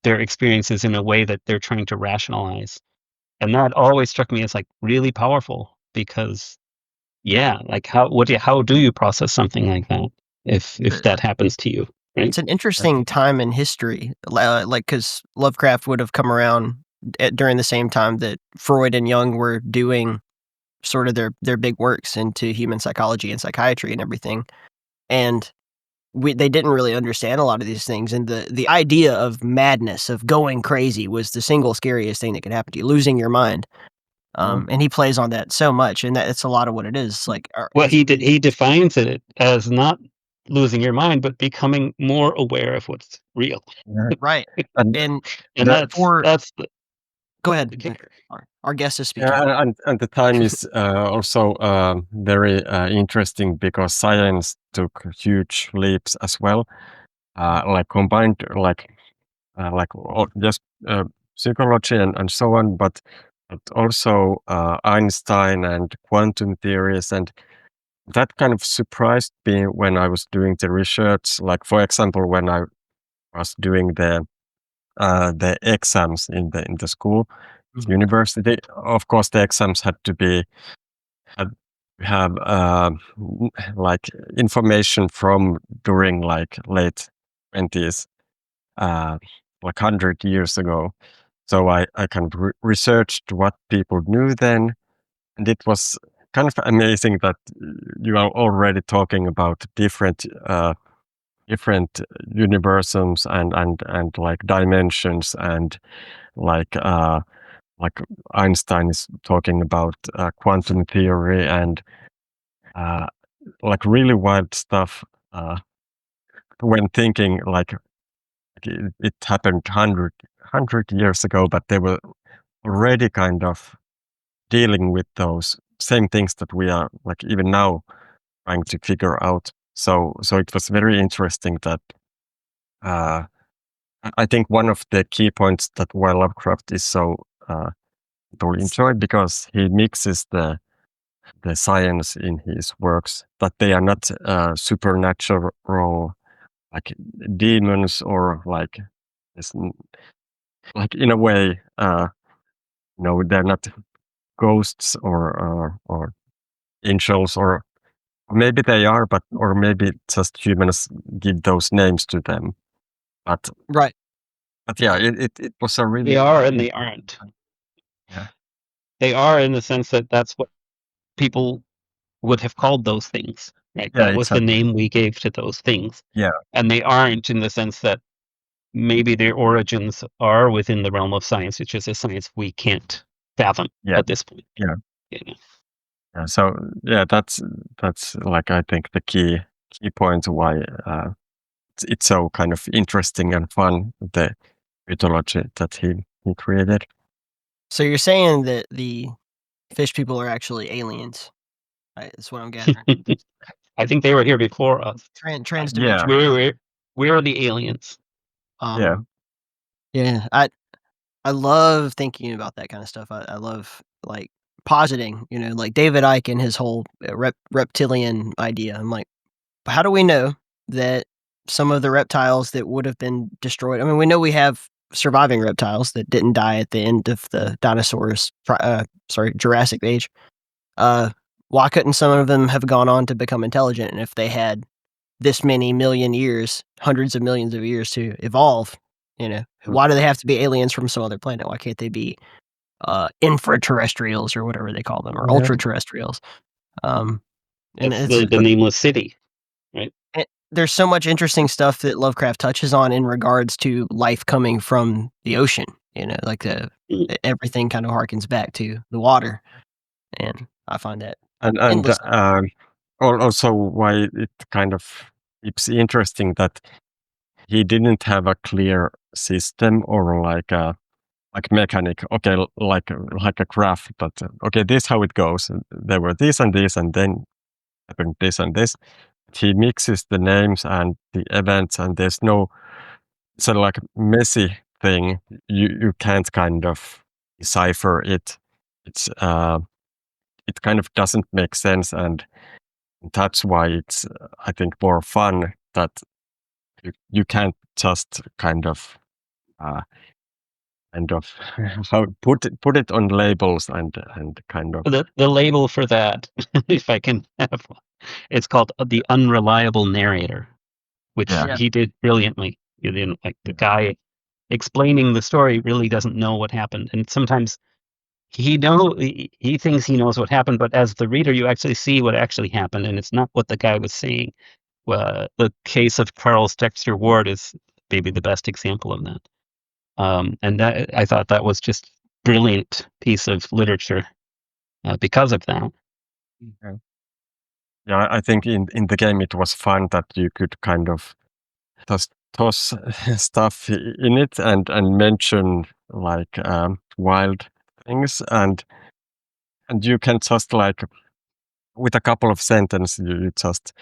their experiences in a way that they're trying to rationalize. And that always struck me as like really powerful because like how do you process something like that if that happens to you? Right? It's an interesting time in history, like because Lovecraft would have come around during the same time that Freud and Jung were doing sort of their big works into human psychology and psychiatry and everything, and they didn't really understand a lot of these things, and the idea of madness, of going crazy, was the single scariest thing that could happen to you, losing your mind. And he plays on that so much, and that's a lot of what it is. Like, he defines it as not losing your mind, but becoming more aware of what's real. Right. And that's the go ahead. Our guest is speaking. And the time is also very interesting because science took huge leaps as well, like combined just psychology and so on, but also Einstein and quantum theories, and that kind of surprised me when I was doing the research. Like, for example, when I was doing the exams in the school, university. Of course, the exams had to have like information from during like late 20s, like 100 years ago. So I kind of researched what people knew then, and it was kind of amazing that you are already talking about different universums and like dimensions, and like Einstein is talking about quantum theory and like really wild stuff when thinking like it happened 100 years ago, but they were already kind of dealing with those same things that we are like even now trying to figure out. So it was very interesting that I think one of the key points that why Lovecraft is so people enjoy, because he mixes the science in his works, that they are not supernatural, like demons or like like in a way, they're not ghosts or angels, or maybe they are, but or maybe just humans give those names to them. But Right. yeah, it was a really They are and they aren't. Yeah. They are in the sense that that's what people would have called those things, right? Yeah, That was the exactly. name we gave to those things. Yeah. And they aren't in the sense that maybe their origins are within the realm of science. It's just a science we can't fathom Yeah. at this point. Yeah. You know? Yeah, so yeah, that's like I think the key point why it's so kind of interesting and fun, the mythology that he created. So you're saying that the fish people are actually aliens, right? That's what I'm gathering. I think they were here before us. Transdimensional. We're the aliens. Yeah. Yeah, I love thinking about that kind of stuff. I love like positing, like David Icke and his whole reptilian idea. I'm like, how do we know that some of the reptiles that would have been destroyed? I mean, we know we have surviving reptiles that didn't die at the end of the dinosaurs, Jurassic Age. Why couldn't some of them have gone on to become intelligent? And if they had this many million years, hundreds of millions of years to evolve, why do they have to be aliens from some other planet? Why can't they be infraterrestrials or whatever they call them, or ultra terrestrials? And It's it's the nameless city, right? there's so much interesting stuff that Lovecraft touches on in regards to life coming from the ocean. Like everything kind of harkens back to the water, and I find that And endless. also why it kind of it's interesting that he didn't have a clear system or like a mechanic. Okay, like a graph, but okay, this how it goes. And there were this and this, and then happened this and this. He mixes the names and the events, and there's no sort of like messy thing. You can't kind of decipher it. It's it kind of doesn't make sense, and that's why it's I think more fun that you can't just kind of how put it on labels and kind of The label for that, if I can have one, it's called the unreliable narrator, which he did brilliantly. You didn't like the guy explaining the story really doesn't know what happened, and sometimes he thinks he knows what happened, but as the reader, you actually see what actually happened, and it's not what the guy was saying. The case of Charles Dexter Ward is maybe the best example of that. And that I thought that was just brilliant piece of literature because of that. Yeah, I think in the game it was fun that you could kind of just toss stuff in it and mention like wild things, and you can just like with a couple of sentences you just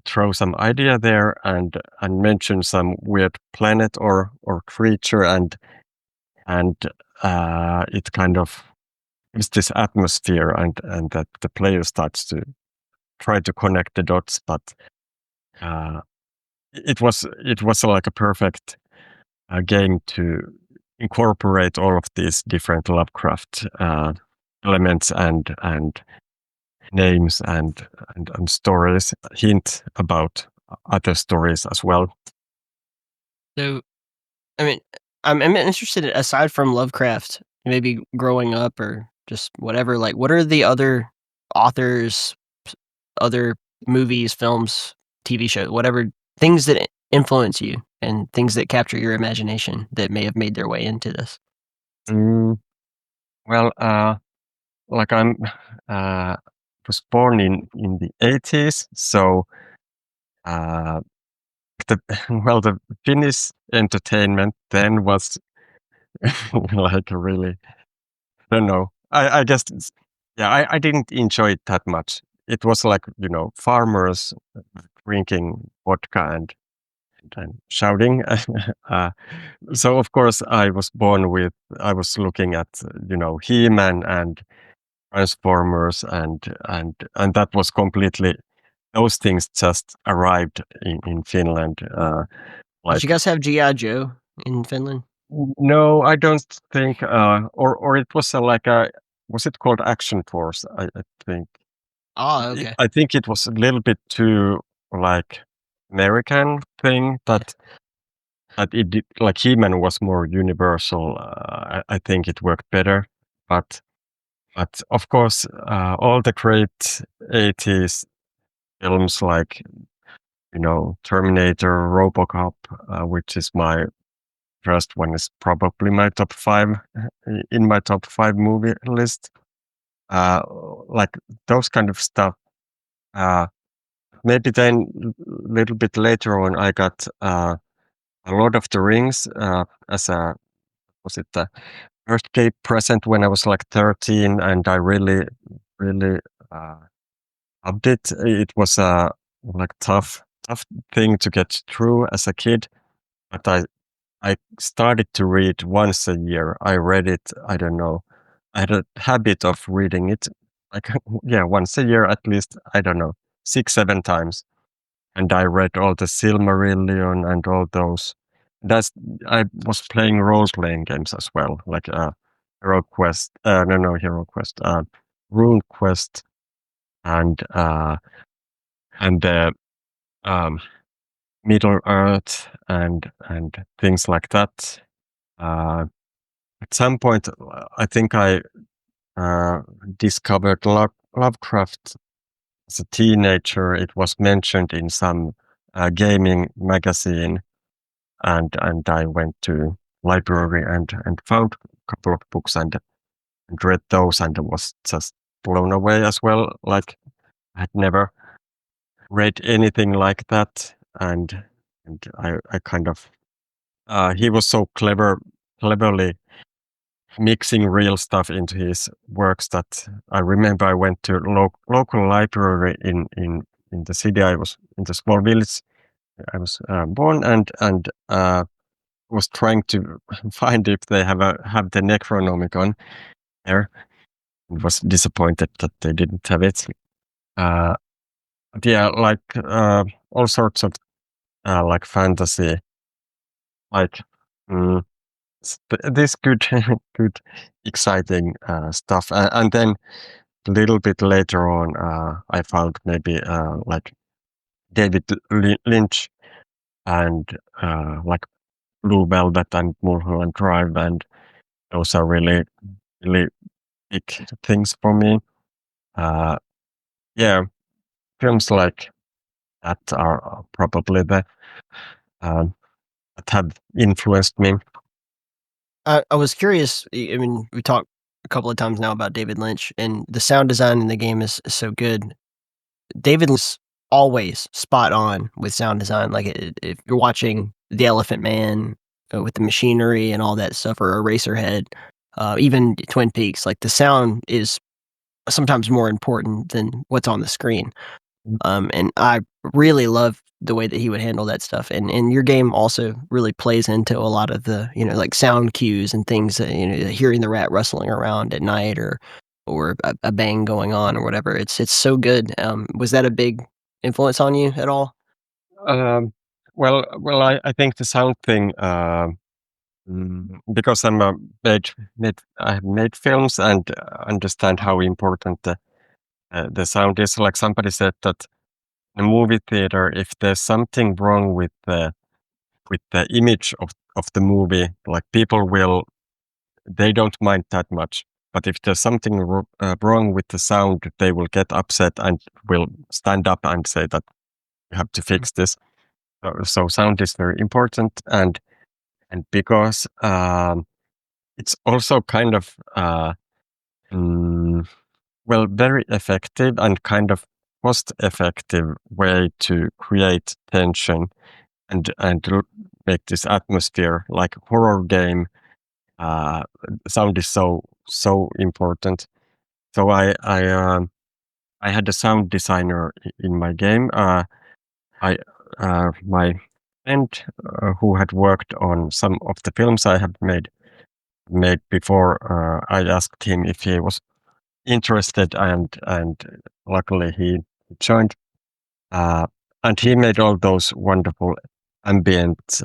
throw some idea there and mention some weird planet or creature, and it kind of gives this atmosphere, and that the player starts to try to connect the dots. But it was like a perfect game to incorporate all of these different Lovecraft elements and names and stories, hint about other stories as well. So, I mean, I'm interested, aside from Lovecraft, maybe growing up or just whatever, like what are the other authors, other movies, films, TV shows, whatever, things that influence you and things that capture your imagination that may have made their way into this? Well, like I'm was born in the 80s, so the Finnish entertainment then was like really, I don't know. I guess I didn't enjoy it that much. It was like, farmers drinking vodka and shouting. So of course I was looking at, He-Man and Transformers and that was completely, those things just arrived in Finland. Did you guys have GI Joe in Finland? No, I don't think, or it was was it called Action Force? I think. Oh, okay. I think it was a little bit too like American thing, but it did, like He-Man was more universal. I think it worked better, but of course, all the great 80s films like Terminator, RoboCop, which is my first one, is probably my top 5 in my top 5 movie list. Like those kind of stuff. Maybe then a little bit later on, I got a Lord of the Rings as was it a birthday present when I was like 13, and I really, really loved it. It was a like tough thing to get through as a kid, but I started to read once a year. I read it, I don't know. I had a habit of reading it like once a year at least, I don't know, 6, 7 times. And I read all the Silmarillion and all those. I was playing role-playing games as well, like Hero Quest, no Hero Quest, Rune Quest, and the Middle Earth and things like that. At some point, I think I discovered Lovecraft as a teenager. It was mentioned in some gaming magazine, and I went to library and found a couple of books and read those, and I was just blown away as well. Like I had never read anything like that, and I kind of he was so cleverly mixing real stuff into his works that I remember I went to local library in the city. I was in the small village I was born, and was trying to find if they have the Necronomicon there. And was disappointed that they didn't have it. But yeah, like all sorts of like fantasy, like this good, good, exciting stuff. And then a little bit later on, I found maybe like David Lynch and like Blue Velvet and Mulholland Drive, and those are really, really big things for me. Yeah, films like that are probably the that have influenced me. I was curious. I mean, we talked a couple of times now about David Lynch, and the sound design in the game is so good. David is always spot on with sound design. Like if you're watching The Elephant Man with the machinery and all that stuff, or Eraserhead, even Twin Peaks, like the sound is sometimes more important than what's on the screen. And I really love the way that he would handle that stuff. And your game also really plays into a lot of the, like sound cues and things that, hearing the rat rustling around at night or a bang going on or whatever. It's so good. Was that a big influence on you at all? Well, I think the sound thing, because I have made films and understand how important the sound is. Like somebody said that in a movie theater, if there's something wrong with the image of the movie, like they don't mind that much. But if there's something wrong with the sound, they will get upset and will stand up and say that you have to fix this. So sound is very important, and because it's also kind of very effective and kind of cost-effective way to create tension and make this atmosphere. Like horror game, sound is so important. So I had a sound designer in my game. My friend who had worked on some of the films I had made before. I asked him if he was interested, and luckily he joined. And he made all those wonderful ambient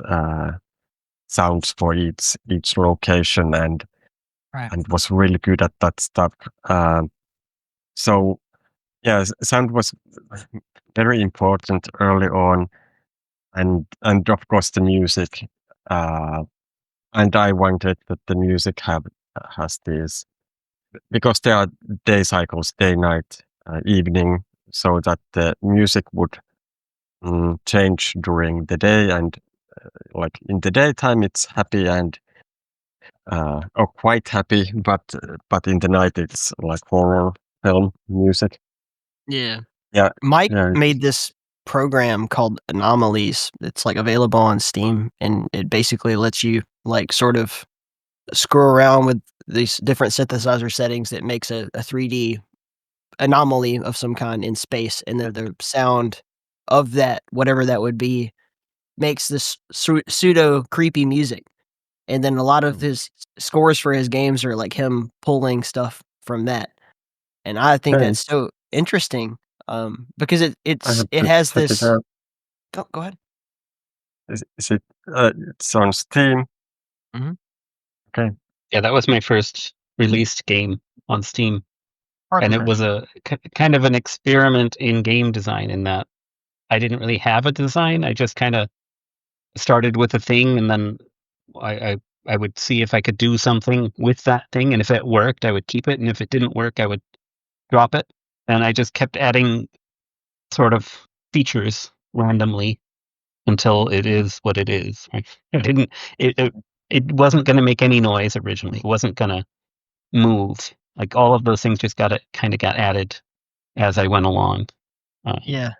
sounds for each location, and was really good at that stuff. So yeah, sound was very important early on, and of course the music. And I wanted that the music has this, because there are day cycles, day, night, evening, so that the music would change during the day, and like in the daytime it's happy and or quite happy, but in the night it's like horror film music. Yeah. Yeah, Mike yeah, made this program called Anomalies. It's like available on Steam, and it basically lets you like sort of screw around with these different synthesizer settings that makes a 3D anomaly of some kind in space, and then the sound of that, whatever that would be, makes this pseudo creepy music. And then a lot of his scores for his games are like him pulling stuff from that. And I think Okay. that's so interesting, because I it have to has check it this. out. Go ahead. Is it? It's on Steam. Mhm. Okay. Yeah, that was my first released game on Steam, and it Hardware. was a kind of an experiment in game design, in that I didn't really have a design. I just kind of started with a thing, and then I would see if I could do something with that thing, and if it worked, I would keep it, and if it didn't work, I would drop it. And I just kept adding sort of features randomly until it is what it is. Right? It didn't. It wasn't going to make any noise originally. It wasn't going to move. Like all of those things just got added as I went along. Yeah.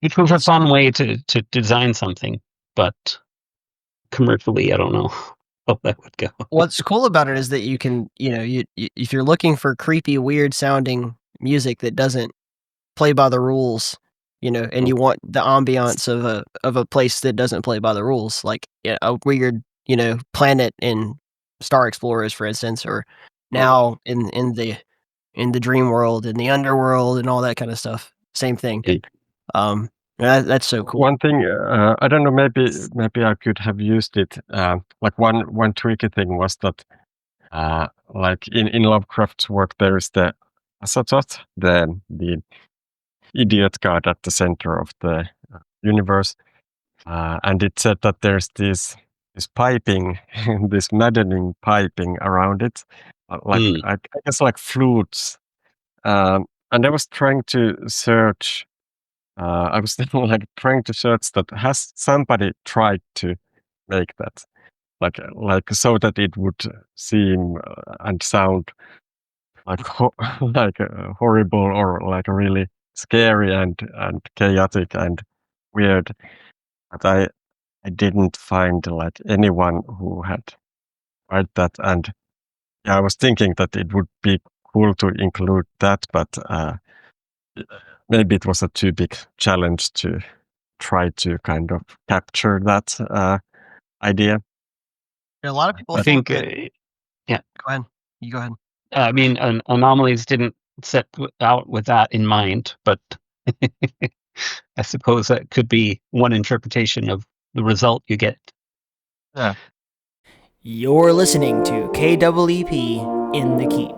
Which was a fun way to design something, but commercially, I don't know how that would go. What's cool about it is that you can, you if you're looking for creepy, weird sounding music that doesn't play by the rules, and you want the ambiance of a place that doesn't play by the rules, like a weird, planet in Star Explorers, for instance, or now in the dream world, in the underworld, and all that kind of stuff. Same thing. That's so cool. One thing, I don't know, maybe I could have used it. Like one tricky thing was that, like in Lovecraft's work, there is the Azathoth, the idiot god at the center of the universe, and it said that there's this piping, this maddening piping around it, I guess like flutes. And I was trying to search. I was like trying to search that has somebody tried to make that, like so that it would seem and sound like like horrible, or like really scary and chaotic and weird. But I didn't find like anyone who had tried that, and yeah, I was thinking that it would be cool to include that, but maybe it was a too big challenge to try to kind of capture that idea. A lot of people I think, yeah. Go ahead. You go ahead. I mean, Anomalies didn't set out with that in mind, but I suppose that could be one interpretation of the result you get. Yeah. You're listening to KEEP in the Keep.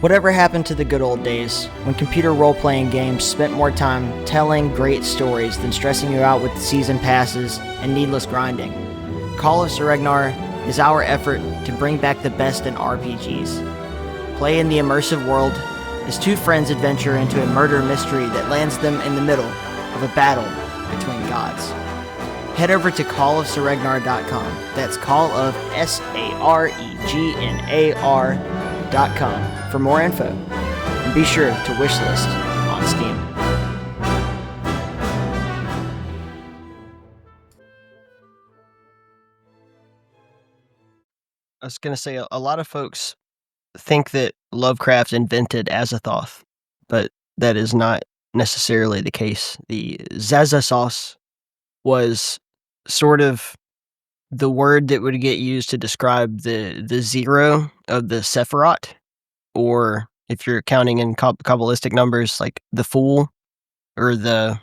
Whatever happened to the good old days, when computer role-playing games spent more time telling great stories than stressing you out with season passes and needless grinding? Call of Ragnar is our effort to bring back the best in RPGs. Play in the immersive world as two friends adventure into a murder mystery that lands them in the middle of a battle between gods. Head over to callofsaregnar.com. That's call of SAREGNAR.com for more info, and be sure to wishlist on Steam. I was gonna say a lot of folks think that Lovecraft invented Azathoth, but that is not necessarily the case. The Zazasos was sort of the word that would get used to describe the zero of the Sephiroth, or if you're counting in Kabbalistic numbers, like the fool or the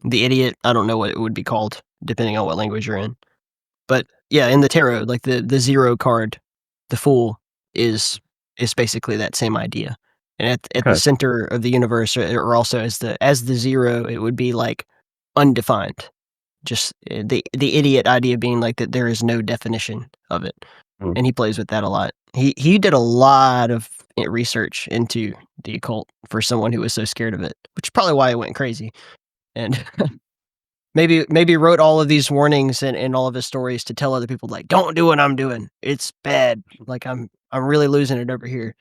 idiot. I don't know what it would be called, depending on what language you're in. But yeah, in the tarot, like the zero card, the fool is basically that same idea. And at the Okay. center of the universe, or also as the zero, it would be like undefined. Just the idiot idea being like that there is no definition of it. Mm. And he plays with that a lot. He did a lot of research into the occult for someone who was so scared of it, which is probably why it went crazy. And maybe wrote all of these warnings in all of his stories to tell other people, like, don't do what I'm doing. It's bad. Like I'm really losing it over here.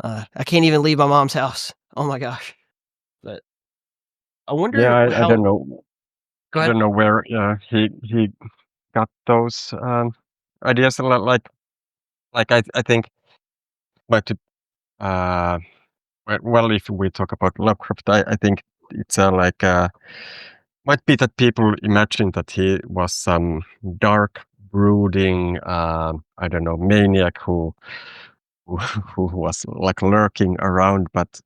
I can't even leave my mom's house. Oh my gosh. But I wonder Yeah, I how. don't know. Go I ahead. don't know where he got those ideas. Like I think, like to well, if we talk about Lovecraft, I think it's might be that people imagine that he was some dark, brooding, I don't know, maniac who, who was like lurking around. But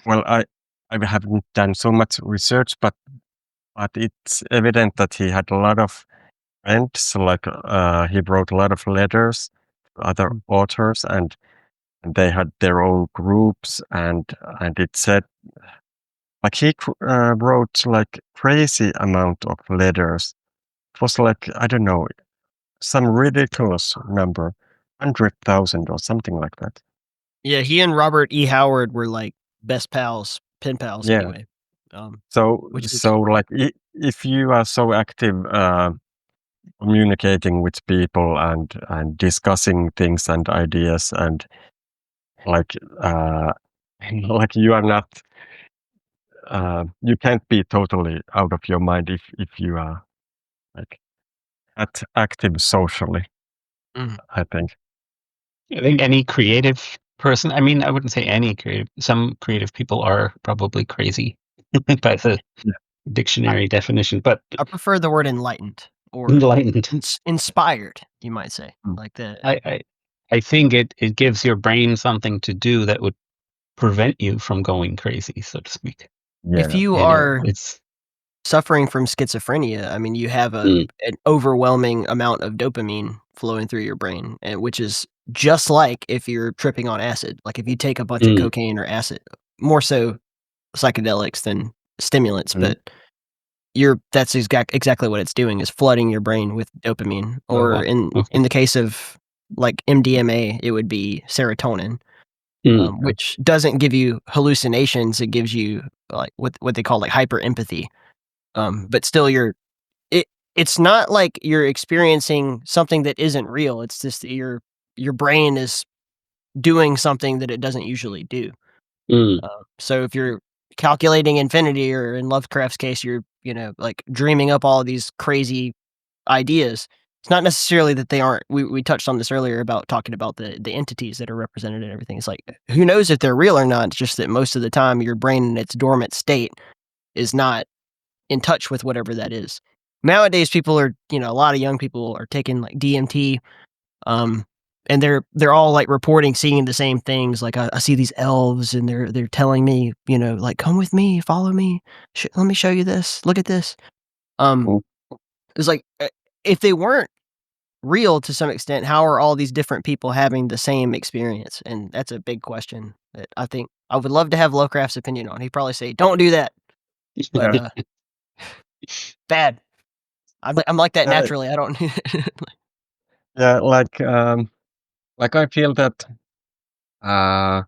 well, I haven't done so much research, but it's evident that he had a lot of friends. Like he wrote a lot of letters to other authors, and they had their own groups, and it said like he wrote like crazy amount of letters. It was like, I don't know, some ridiculous number, 100,000 or something like that. Yeah, he and Robert E. Howard were like best pals, pen pals Yeah. anyway. So Which is like if you are so active communicating with people and discussing things and ideas, and like like you are not you can't be totally out of your mind if you are like active socially. Mhm. I think. I think any creative person, I mean, I wouldn't say any creative, some creative people are probably crazy by the Yeah. dictionary definition, but I prefer the word enlightened or enlightened. inspired, you might say. Mm. Like the I think it gives your brain something to do that would prevent you from going crazy, so to speak. if Yeah. you And are it's suffering from schizophrenia, I mean, you have an overwhelming amount of dopamine flowing through your brain, and which is just like if you're tripping on acid. Like if you take a bunch of cocaine or acid, more so psychedelics than stimulants, Mhm. but that's exactly what it's doing, is flooding your brain with dopamine. Or in the case of like MDMA, it would be serotonin. Which doesn't give you hallucinations. It gives you like what they call like hyper empathy. But still, it's not like you're experiencing something that isn't real. It's just that your brain is doing something that it doesn't usually do. So if you're calculating infinity, or in Lovecraft's case, you're like dreaming up all of these crazy ideas. It's not necessarily that they aren't. We touched on this earlier about talking about the entities that are represented and everything. It's like, who knows if they're real or not? It's just that most of the time your brain in its dormant state is not in touch with whatever that is. Nowadays, people are, a lot of young people are taking like DMT, and they're all like reporting seeing the same things. Like I see these elves, and they're telling me, like, come with me, follow me, let me show you this, look at this. Cool. It's like, if they weren't real to some extent, how are all these different people having the same experience? And that's a big question that I think I would love to have Lovecraft's opinion on. He'd probably say, don't do that. But bad. I'm like that Yeah. naturally. I don't. Yeah, like I feel that well,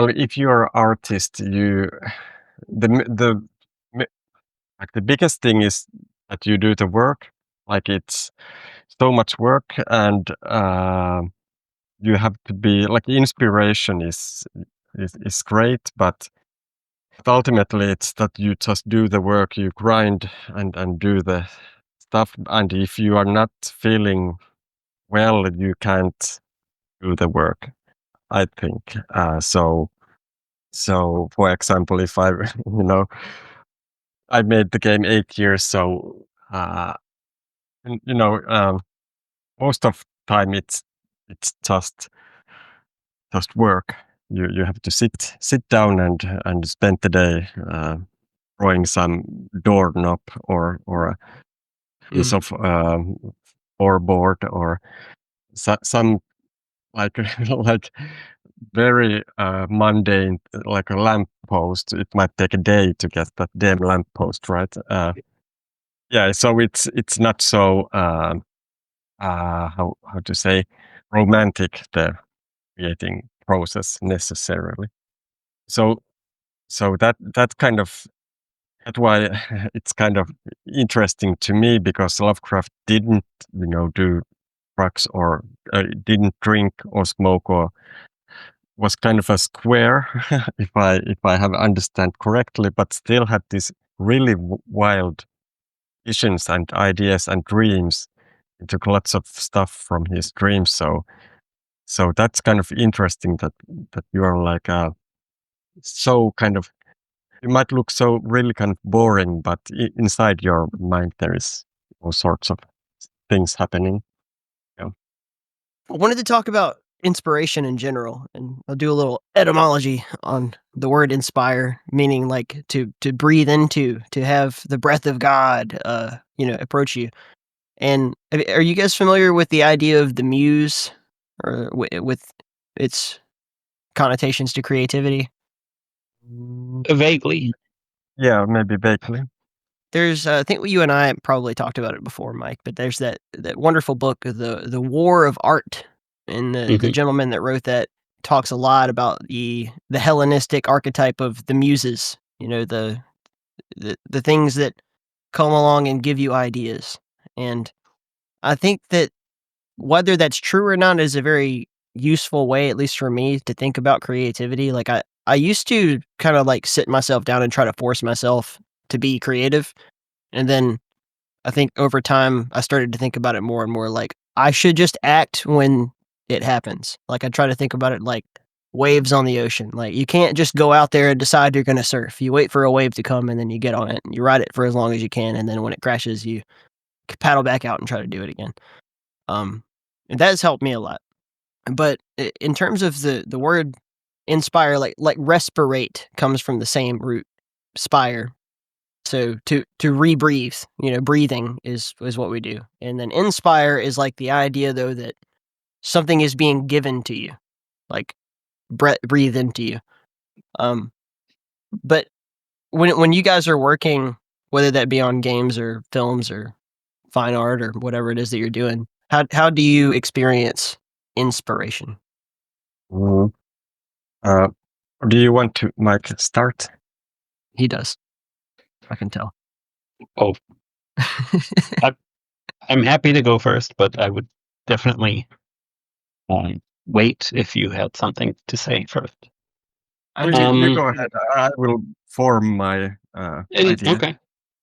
if you're an artist, the like the biggest thing is that you do the work. Like it's so much work, and you have to be like, inspiration is great, but ultimately it's that you just do the work, you grind and do the stuff, and if you are not feeling well, you can't do the work, I think. So for example, if I, I made the game 8 years, so, and, most of time it's just work. You have to sit down and spend the day drawing some doorknob or a piece of floorboard or some like like very mundane, like a lamp post. It might take a day to get that damn lamp post right. Yeah, so it's not so how to say romantic, the creating process necessarily. So that kind of that's why it's kind of interesting to me, because Lovecraft didn't do drugs or didn't drink or smoke, or was kind of a square if I have understand correctly, but still had these really wild visions and ideas and dreams. He took lots of stuff from his dreams, so that's kind of interesting that you're like so kind of, you might look so really kind of boring, but inside your mind there is all sorts of things happening. I wanted to talk about inspiration in general, and I'll do a little etymology on the word inspire, meaning like to breathe into, to have the breath of God, approach you. And are you guys familiar with the idea of the muse, or with its connotations to creativity? Vaguely. Yeah, maybe vaguely. There's, I think you and I probably talked about it before, Mike, but there's that wonderful book, the War of Art, and the gentleman that wrote that talks a lot about the Hellenistic archetype of the muses. The things that come along and give you ideas. And I think that whether that's true or not is a very useful way, at least for me, to think about creativity. Like I used to kind of like sit myself down and try to force myself to be creative. And then I think over time I started to think about it more and more like I should just act when it happens. Like I try to think about it like waves on the ocean. Like you can't just go out there and decide you're going to surf. You wait for a wave to come and then you get on it and you ride it for as long as you can. And then when it crashes, you paddle back out and try to do it again. And that has helped me a lot. But in terms of the word inspire, like respirate comes from the same root, spire. So to rebreathe, breathing is what we do. And then inspire is like the idea though that something is being given to you, like breathe into you. But when you guys are working, whether that be on games or films or fine art or whatever it is that you're doing, how do you experience inspiration? Do you want to, Mike, start? He does. I can tell. Oh, I'm happy to go first, but I would definitely wait if you had something to say first. You go ahead. I will form my idea. Okay,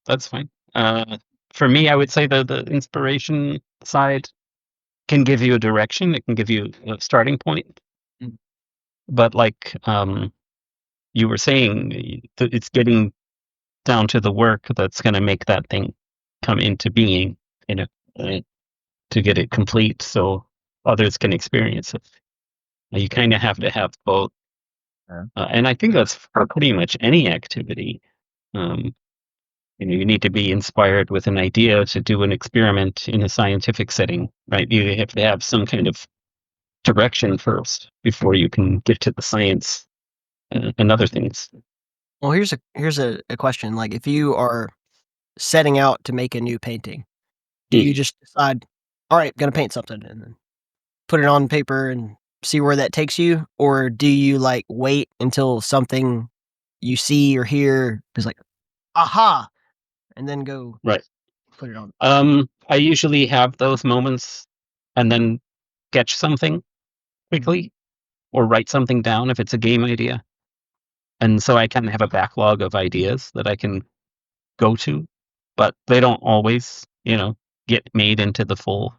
that's fine. For me, I would say the inspiration side can give you a direction. It can give you a starting point. But like you were saying, it's getting down to the work that's going to make that thing come into being, to get it complete so others can experience it. You kind of have to have both. And I think that's for pretty much any activity. You need to be inspired with an idea to do an experiment in a scientific setting, right? You have to have some kind of direction first before you can get to the science and other things. Well, here's a question. Like, if you are setting out to make a new painting, do you just decide, all right, gonna paint something, and then put it on paper and see where that takes you? Or do you like wait until something you see or hear is like, aha, and then go put it on? I usually have those moments and then sketch something quickly or write something down if it's a game idea. And so I kind of have a backlog of ideas that I can go to, but they don't always, get made into the full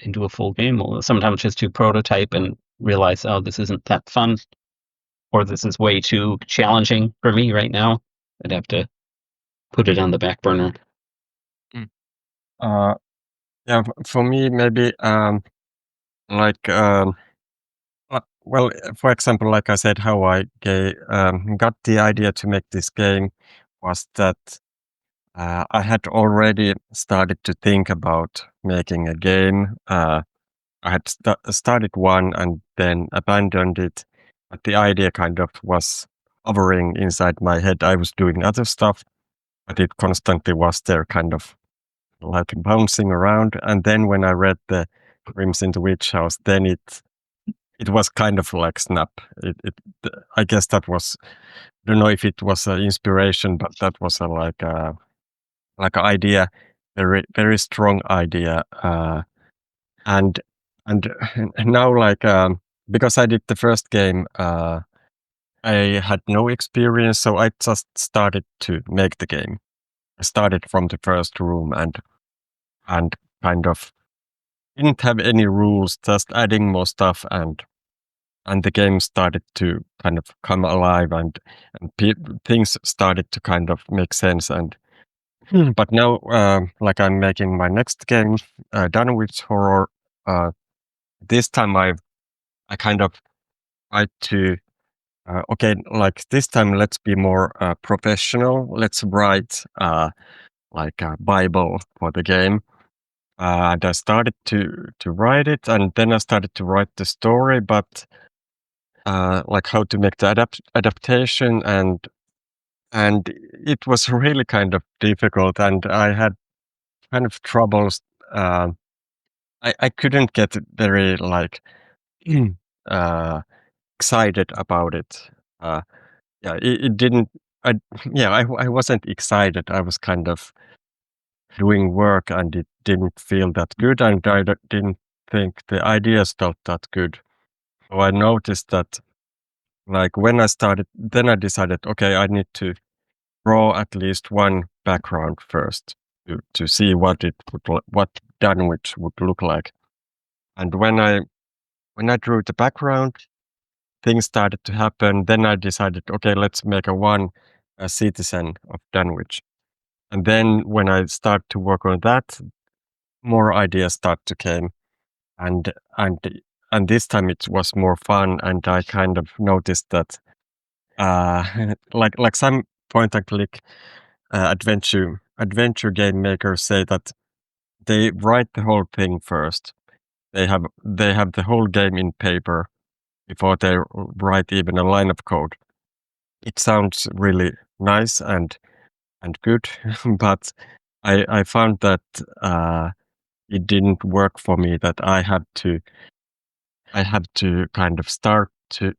into a full game. Or sometimes just to prototype and realize, oh, this isn't that fun, or this is way too challenging for me right now. I'd have to put it on the back burner. Yeah, for me, maybe like well, for example, like I said, how I got the idea to make this game was that I had already started to think about making a game. I had started one and then abandoned it, but the idea kind of was hovering inside my head. I was doing other stuff, but it constantly was there, kind of like bouncing around. And then when I read the Grimm's in the Witch House, then it was kind of like snap. I guess that was, I don't know if it was an inspiration, but that was like an idea, very strong idea. And now like because I did the first game, I had no experience, so I just started to make the game. I started from the first room and kind of didn't have any rules, just adding more stuff, and the game started to kind of come alive, and things started to kind of make sense. And but now, like I'm making my next game, Dunwich horror. This time I kind of tried to okay, like this time let's be more professional. Let's write like a Bible for the game. And I started to write it, and then I started to write the story, but like how to make the adaptation, and it was really kind of difficult, and I had kind of troubles. I couldn't get very like excited about it. Yeah, it didn't. I wasn't excited. I was kind of doing work, and it didn't feel that good, and I didn't think the ideas felt that good. So I noticed that, like when I started, then I decided, okay, I need to draw at least one background first to see what what Dunwich would look like. And when I drew the background, things started to happen. Then I decided, okay, let's make a citizen of Dunwich. And then when I start to work on that, more ideas start to came, and this time it was more fun, and I kind of noticed that like some point and click adventure game makers say that they write the whole thing first. They have the whole game in paper before they write even a line of code. It sounds really nice and good, but I found that it didn't work for me. That I had to kind of start to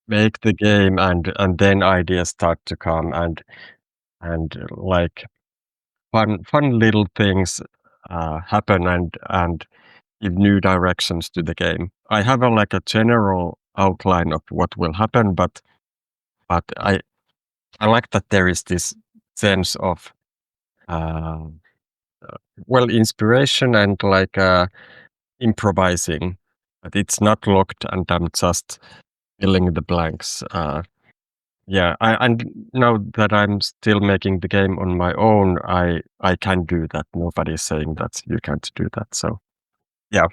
make the game, and then ideas start to come, and like fun little things happen, and give new directions to the game. I have like a general outline of what will happen, but I like that there is this sense of well, inspiration and like improvising. But it's not locked, and I'm just filling the blanks. Yeah, and now that I'm still making the game on my own, I can do that. Nobody's saying that you can't do that. So yeah,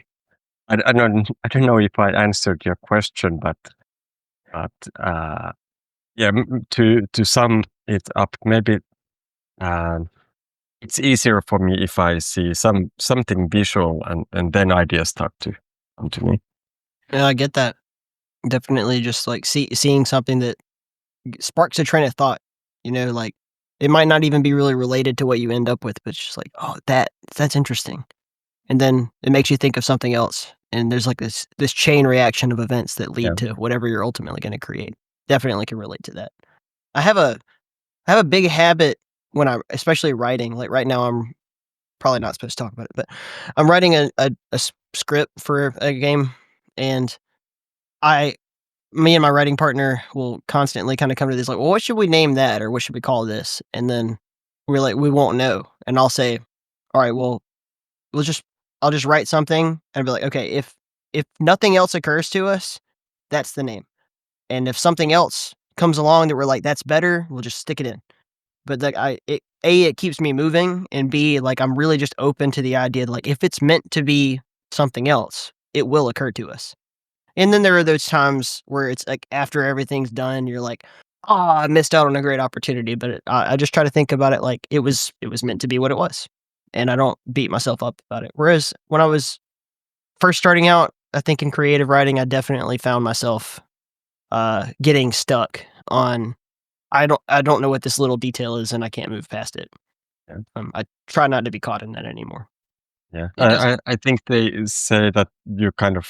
I don't know if I answered your question, but yeah, to sum it up, maybe it's easier for me if I see something visual, and then ideas start to come to me. Yeah, I get that. Definitely, just like seeing something that sparks a train of thought. You know, like it might not even be really related to what you end up with, but it's just like, oh, that's interesting, and then it makes you think of something else, and there's like this chain reaction of events that lead to whatever you're ultimately going to create. Definitely can relate to that. I have a big habit when I'm especially writing. Like right now, I'm probably not supposed to talk about it, but I'm writing a script for a game, and me and my writing partner will constantly kind of come to this like, well, what should we name that, or what should we call this? And then we're like, we won't know. And I'll say, all right, well, I'll just write something and be like, okay, if nothing else occurs to us, that's the name. And if something else comes along that we're like, that's better, we'll just stick it in. But like it keeps me moving, and B, like I'm really just open to the idea that like if it's meant to be something else, it will occur to us. And then there are those times where it's like after everything's done, you're like, oh, I missed out on a great opportunity. But I just try to think about it like it was meant to be what it was, and I don't beat myself up about it. Whereas when I was first starting out, I think in creative writing, I definitely found myself getting stuck on I don't know what this little detail is, and I can't move past it. Yeah. I try not to be caught in that anymore. Yeah, It doesn't. I think they say that you kind of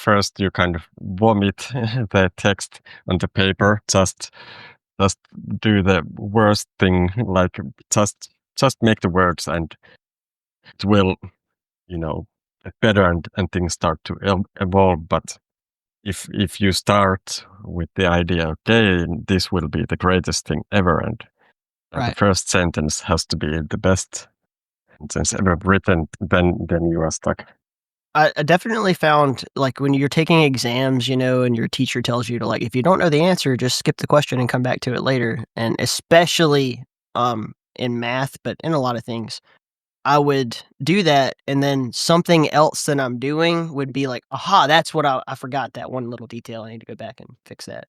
vomit the text on the paper, just do the worst thing, like just make the words, and it will, get better, and things start to evolve. But if you start with the idea, okay, this will be the greatest thing ever, and the Right. first sentence has to be the best sentence ever written, then you are stuck. I definitely found like when you're taking exams, and your teacher tells you to like, if you don't know the answer, just skip the question and come back to it later. And especially in math, but in a lot of things, I would do that, and then something else that I'm doing would be like, aha, that's what I forgot that one little detail. I need to go back and fix that.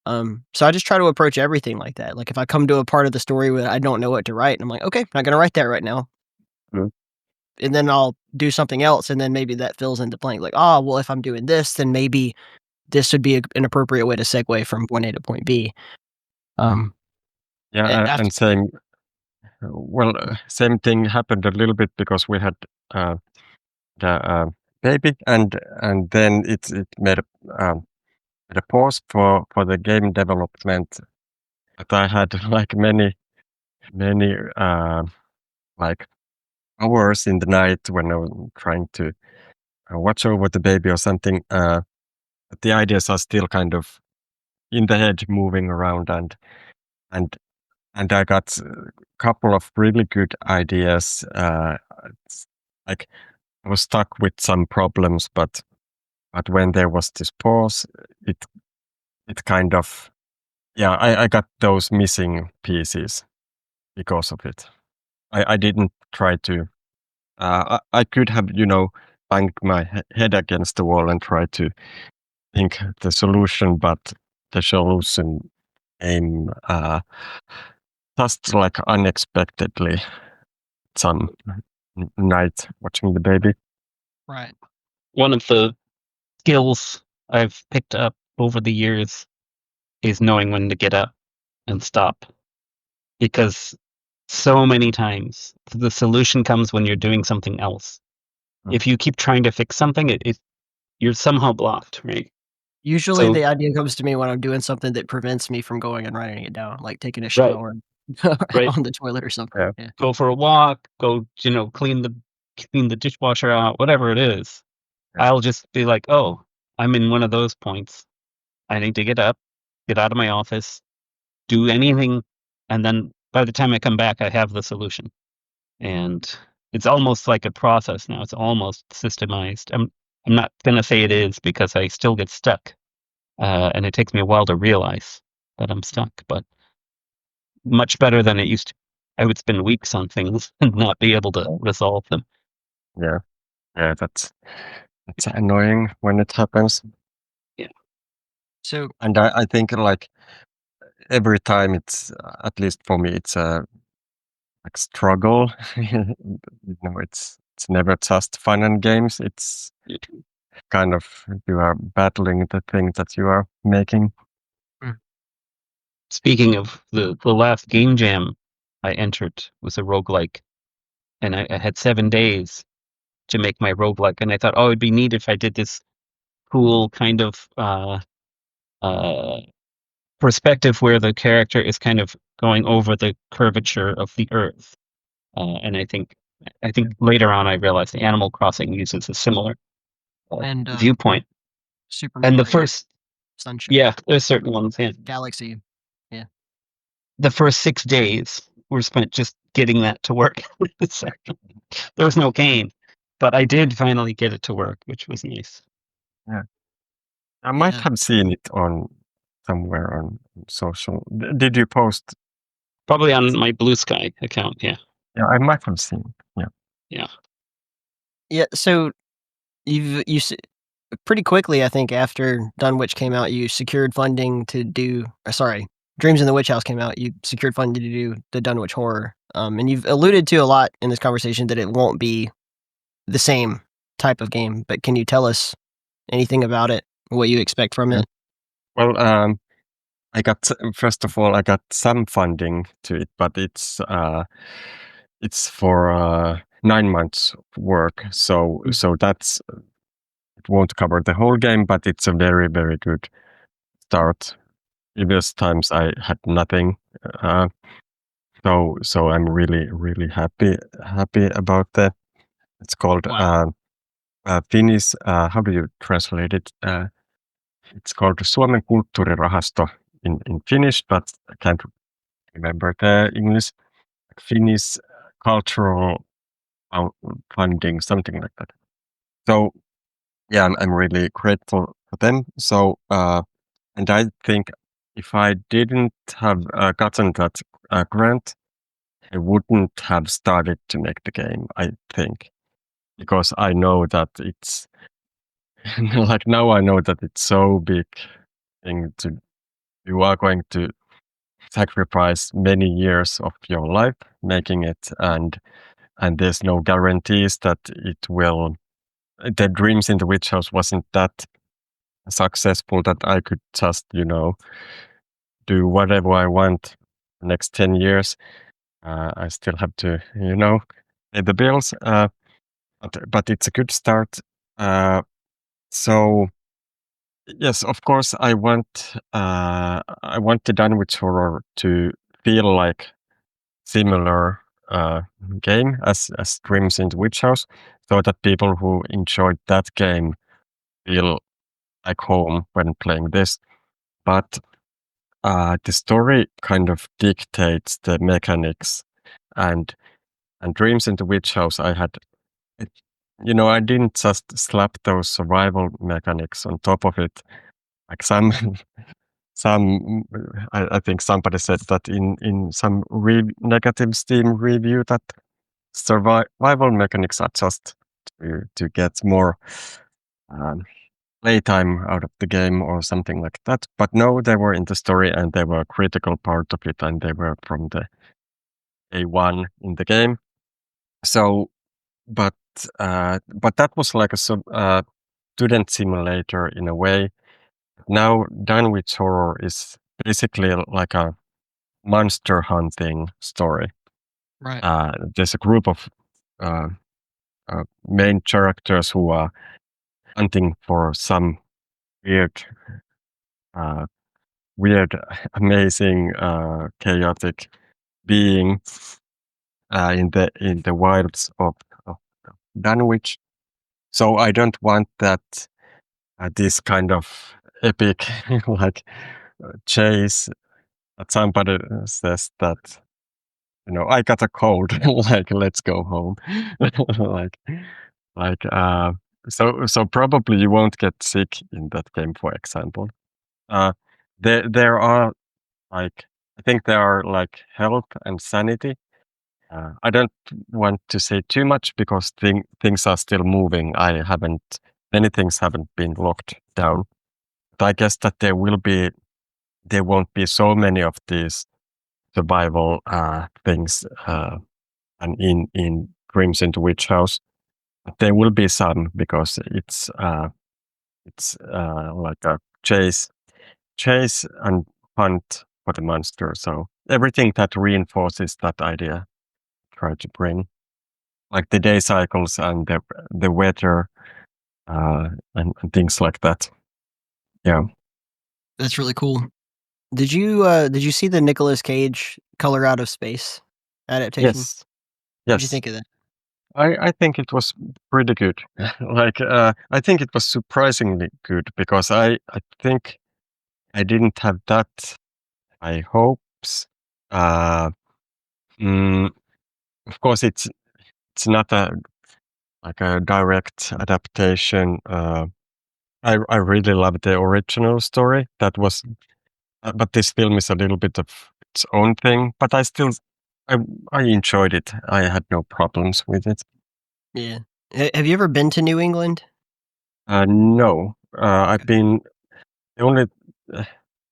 So I just try to approach everything like that. Like if I come to a part of the story where I don't know what to write, and I'm like, okay, not gonna write that right now. Mhm. And then I'll do something else, and then maybe that fills in the blank. Like, oh, well, if I'm doing this, then maybe this would be an appropriate way to segue from point A to point B. Yeah, After, and same. Well, same thing happened a little bit because we had the baby, and then it made a pause for the game development. But I had like many like hours in the night when I was trying to watch over the baby or something. But the ideas are still kind of in the head, moving around, and I got a couple of really good ideas. Like I was stuck with some problems, but when there was this pause, it kind of, yeah, I got those missing pieces because of it. I didn't try to. I could have, banged my head against the wall and tried to think the solution, but the solution came just like unexpectedly some night watching the baby. right. One of the skills I've picked up over the years is knowing when to get up and stop. Because so many times the solution comes when you're doing something else. If you keep trying to fix something, you're somehow blocked, right? Usually So the idea comes to me when I'm doing something that prevents me from going and writing it down, like taking a right, shower right. on the toilet or something. Yeah. Yeah. Go for a walk, go, clean the dishwasher out, whatever it is. Yeah. I'll just be like, oh, I'm in one of those points. I need to get up, get out of my office, do anything, and then by the time I come back, I have the solution. And it's almost like a process now. It's almost systemized. I'm not gonna say it is because I still get stuck, and it takes me a while to realize that I'm stuck. But much better than it used to. I would spend weeks on things and not be able to resolve them. Yeah, that's annoying when it happens. Yeah. So And I think like every time it's at least for me it's a like struggle. It's never just fun and games. It's kind of you are battling the thing that you are making. Speaking of the last game jam I entered was a roguelike, and I had 7 days to make my roguelike, and I thought, oh, it'd be neat if I did this cool kind of perspective where the character is kind of going over the curvature of the earth. And I think later on I realized the Animal Crossing uses a similar and viewpoint. Super And the Mario, first, Sunshine, yeah, there's certain ones. Yeah, Galaxy. Yeah. the first 6 days were spent just getting that to work. So, there was no game but I did finally get it to work, which was nice. I might Yeah. have seen it on somewhere on social. Did you post? Probably on my Blue Sky account. Yeah. Yeah, I might have seen it. Yeah. Yeah. Yeah. So pretty quickly, I think, after Dunwich came out, you secured funding to do. Sorry, Dreams in the Witch House came out. You secured funding to do the Dunwich horror. And you've alluded to a lot in this conversation that it won't be the same type of game. But can you tell us anything about it? What you expect from it? Well, first of all, I got some funding to it, but it's for 9 months work. So that's it won't cover the whole game, but it's a very, very good start. Previous times I had nothing. So I'm really, really happy about that. It's called Finnish. How do you translate it? It's called Suomen kulttuurirahasto in Finnish, but I can't remember the English. Finnish cultural funding, something like that. So yeah, I'm really grateful for them. So and I think if I didn't have gotten that grant, I wouldn't have started to make the game, I think, because I know that it's like now I know that it's so big thing to you are going to sacrifice many years of your life making it, and there's no guarantees that it will. The Dreams in the Witch House wasn't that successful that I could just do whatever I want the next 10 years. I still have to pay the bills. But it's a good start. So yes, of course, I want the Dunwich horror to feel like similar game as Dreams in the Witch House, so that people who enjoyed that game feel like home when playing this. But the story kind of dictates the mechanics, and Dreams in the Witch House, I didn't just slap those survival mechanics on top of it. Like I think somebody said that in some negative Steam review that survival mechanics are just to get more playtime out of the game or something like that. But no, they were in the story and they were a critical part of it, and they were from the A1 in the game. So, but that was like a student simulator in a way. Now, Dunwich Horror is basically like a monster hunting story. Right. There's a group of main characters who are hunting for some weird, amazing, chaotic being in the wilds of Dunwich. So I don't want that this kind of epic like chase that somebody says that I got a cold, like let's go home, like so probably you won't get sick in that game, for example. There are like I think there are like health and sanity. I don't want to say too much because things are still moving. Many things haven't been locked down. But I guess that there won't be so many of these survival things and in Dreams in the Witch House. But there will be some because it's like a chase and hunt for the monster. So everything that reinforces that idea, try to bring, like the day cycles and the weather and things like that. Yeah, That's really cool. Did you see the Nicolas Cage Color Out of Space adaptation? yes, What did you yes. think of that? I think it was pretty good. Like I think it was surprisingly good because I think I didn't have that high hopes. Uh, mm, of course, it's not a like a direct adaptation. I really love the original story. That was, but this film is a little bit of its own thing. But I I enjoyed it. I had no problems with it. Yeah. Have you ever been to New England? No, I've been the only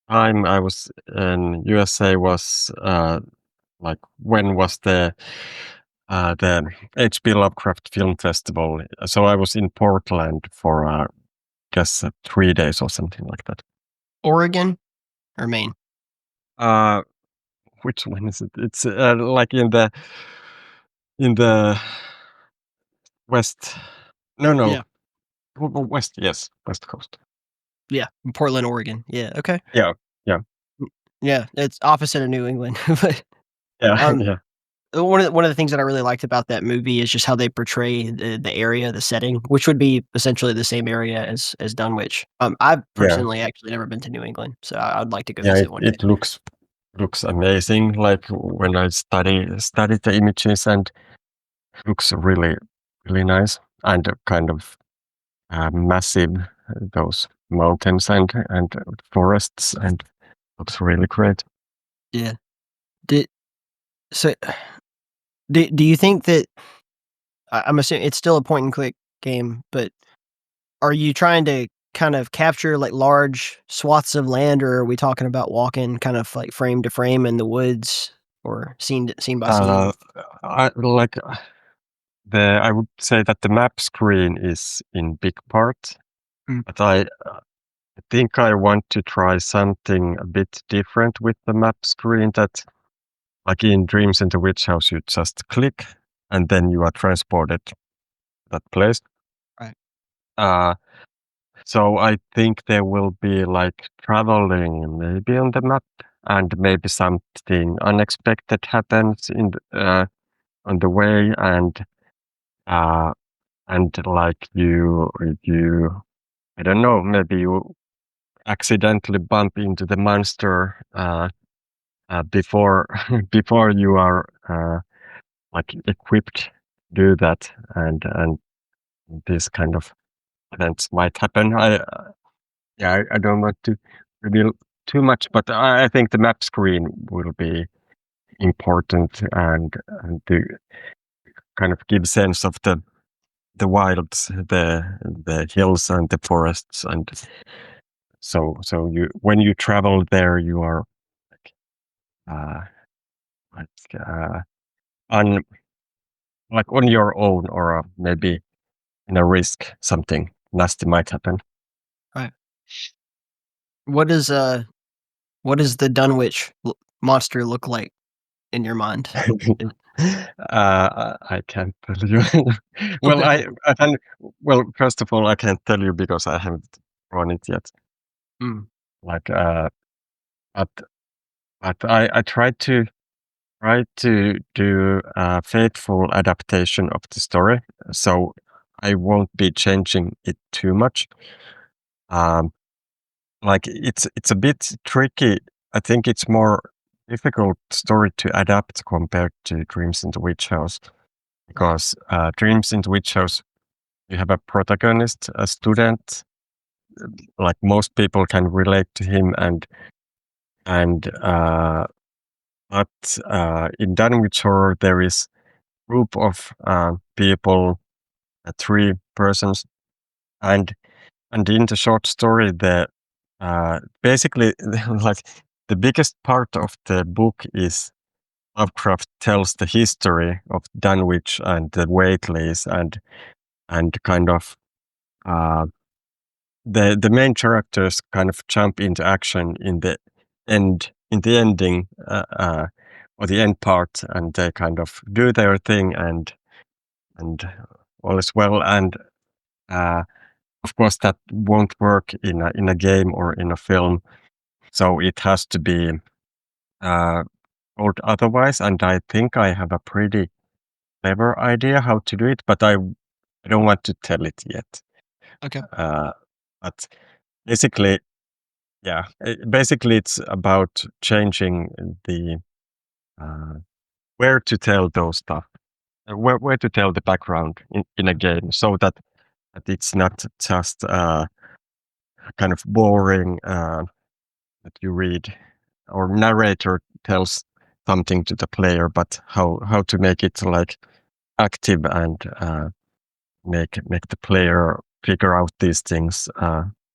time I was in USA was like when was the H.P. Lovecraft Film Festival. So I was in Portland for guess 3 days or something like that. Oregon or Maine? Uh, which one is it? It's like in the west. No, no, Yeah. west. Yes, west coast. Yeah, Portland, Oregon. Yeah. Okay. Yeah, yeah, Yeah, it's opposite of New England, but yeah, um, yeah. one of the things that I really liked about that movie is just how they portray the area, the setting, which would be essentially the same area as Dunwich. I've Yeah, personally actually never been to New England, so I'd like to go yeah. visit one day. It looks amazing. Like when I studied the images, and looks really nice and kind of massive. Those mountains and forests, and looks really great. Yeah. Did so? Do you think that I'm assuming it's still a point and click game, but are you trying to kind of capture like large swaths of land, or are we talking about walking kind of like frame to frame in the woods or scene by scene? I like I would say that the map screen is in big part, Mm. but I think I want to try something a bit different with the map screen. That like in Dreams in the Witch House, you just click and then you are transported to that place. Right. Uh, so I think there will be like traveling maybe on the map, and maybe something unexpected happens on the way, uh, and like you I don't know, maybe you accidentally bump into the monster before before you are like equipped to do that, and this kind of events might happen. I don't want to reveal too much, but I think the map screen will be important, and to kind of give sense of the wilds, the hills and the forests, and so you when you travel there, you are uh, like on like on your own, or maybe in a risk something nasty might happen. Right. What is the Dunwich monster look like in your mind? I can't tell you. Well, Okay. I can. Well, first of all, I can't tell you because I haven't run it yet. Mm. Like, but I try to do a faithful adaptation of the story, so I won't be changing it too much. Um, like it's a bit tricky. I think it's more difficult story to adapt compared to Dreams in the Witch House, because Dreams in the Witch House, you have a protagonist, a student, like most people can relate to him, and but in Dunwich Horror there is group of people, 3 persons, and in the short story, the basically like the biggest part of the book is Lovecraft tells the history of Dunwich and the Whateleys, and kind of uh, the main characters kind of jump into action in the ending, or the end part, and they kind of do their thing, and all is well. And uh, of course, that won't work in a game or in a film, so it has to be uh, told otherwise. And I think I have a pretty clever idea how to do it, but I don't want to tell it yet. Okay. But basically, yeah, basically it's about changing the where to tell those stuff. where to tell the background in a game, so that it's not just kind of boring that you read or narrator tells something to the player, but how to make it like active and make the player figure out these things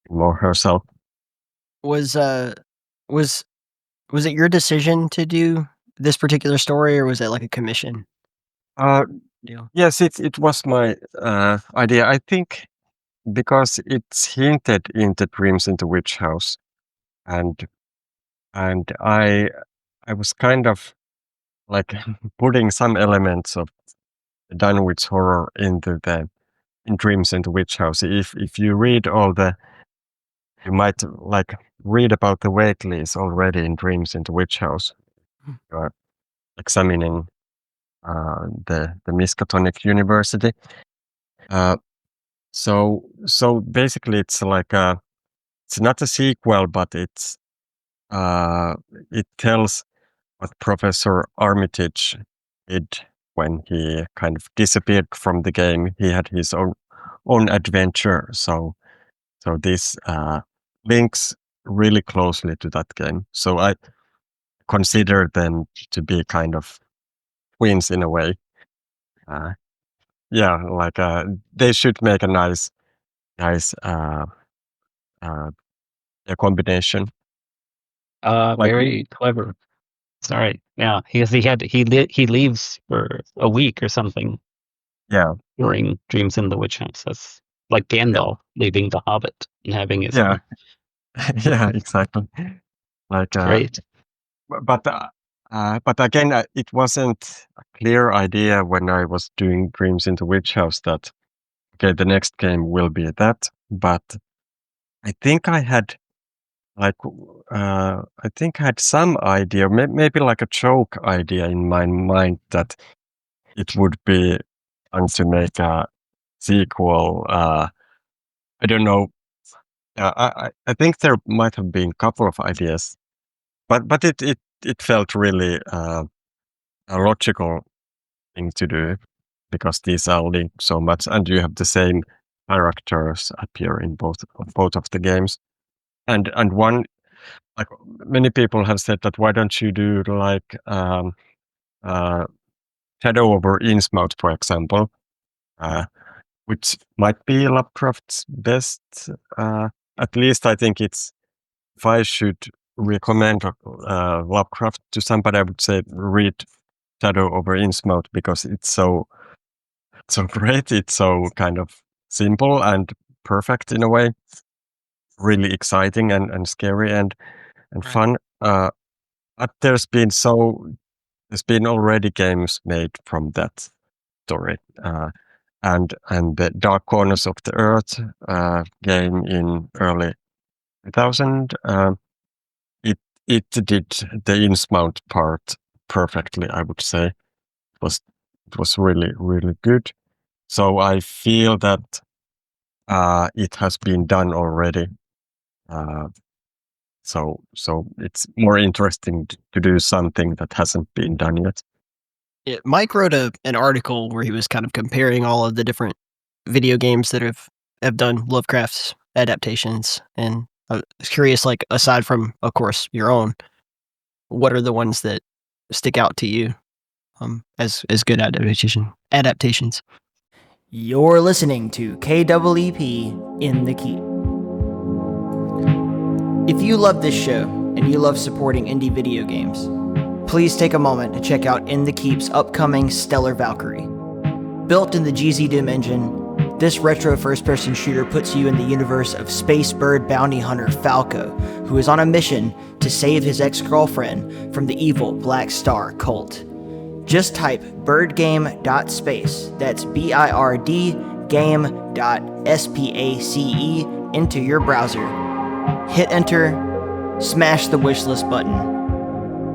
more herself. Was it your decision to do this particular story, or was it like a commission deal? Yes, it was my idea. I think because it's hinted in the Dreams in the Witch House, and I was kind of like putting some elements of Dunwich horror into the in Dreams in the Witch House. If you read you might like read about the Whateleys already in Dreams in the Witch House. You are examining the Miskatonic University. So basically, it's like it's not a sequel, but it tells what Professor Armitage did when he kind of disappeared from the game. He had his own adventure. So this links really closely to that game. So I consider them to be kind of twins in a way. Yeah, like they should make a nice combination. Very clever. Sorry. Yeah, he leaves for a week or something. Yeah. During Dreams in the Witch House. That's like Gandalf leaving the Hobbit and having his Yeah. Yeah, exactly. Like great. But again, it wasn't a clear idea when I was doing Dreams in the Witch House that okay, the next game will be that. But I think I had some idea, maybe like a joke idea in my mind that it would be fun to make a sequel. I don't know. I think there might have been a couple of ideas, but it felt really a logical thing to do because these are linked so much, and you have the same characters appear in both of the games, and one like many people have said that why don't you do like Shadow over Innsmouth, for example, which might be Lovecraft's best. At least I think it's. If I should recommend Lovecraft to somebody, I would say read Shadow over Innsmouth because it's so great. It's so kind of simple and perfect in a way. Really exciting and scary and fun. But there's been already games made from that story. And the Dark Corners of the Earth game in early 2000, it did the Innsmouth part perfectly, I would say. It was really, really good. So I feel that it has been done already. So it's more interesting to do something that hasn't been done yet. Mike wrote an article where he was kind of comparing all of the different video games that have done Lovecraft's adaptations, and I was curious, like aside from, of course, your own, what are the ones that stick out to you as good adaptations? You're listening to KEEP in the Keep. If you love this show and you love supporting indie video games, please take a moment to check out In the Keep's upcoming Stellar Valkyrie. Built in the GZ Doom engine, this retro first-person shooter puts you in the universe of space bird bounty hunter Falco, who is on a mission to save his ex-girlfriend from the evil Black Star cult. Just type birdgame.space, that's BIRD game.space into your browser. Hit enter, smash the wishlist button,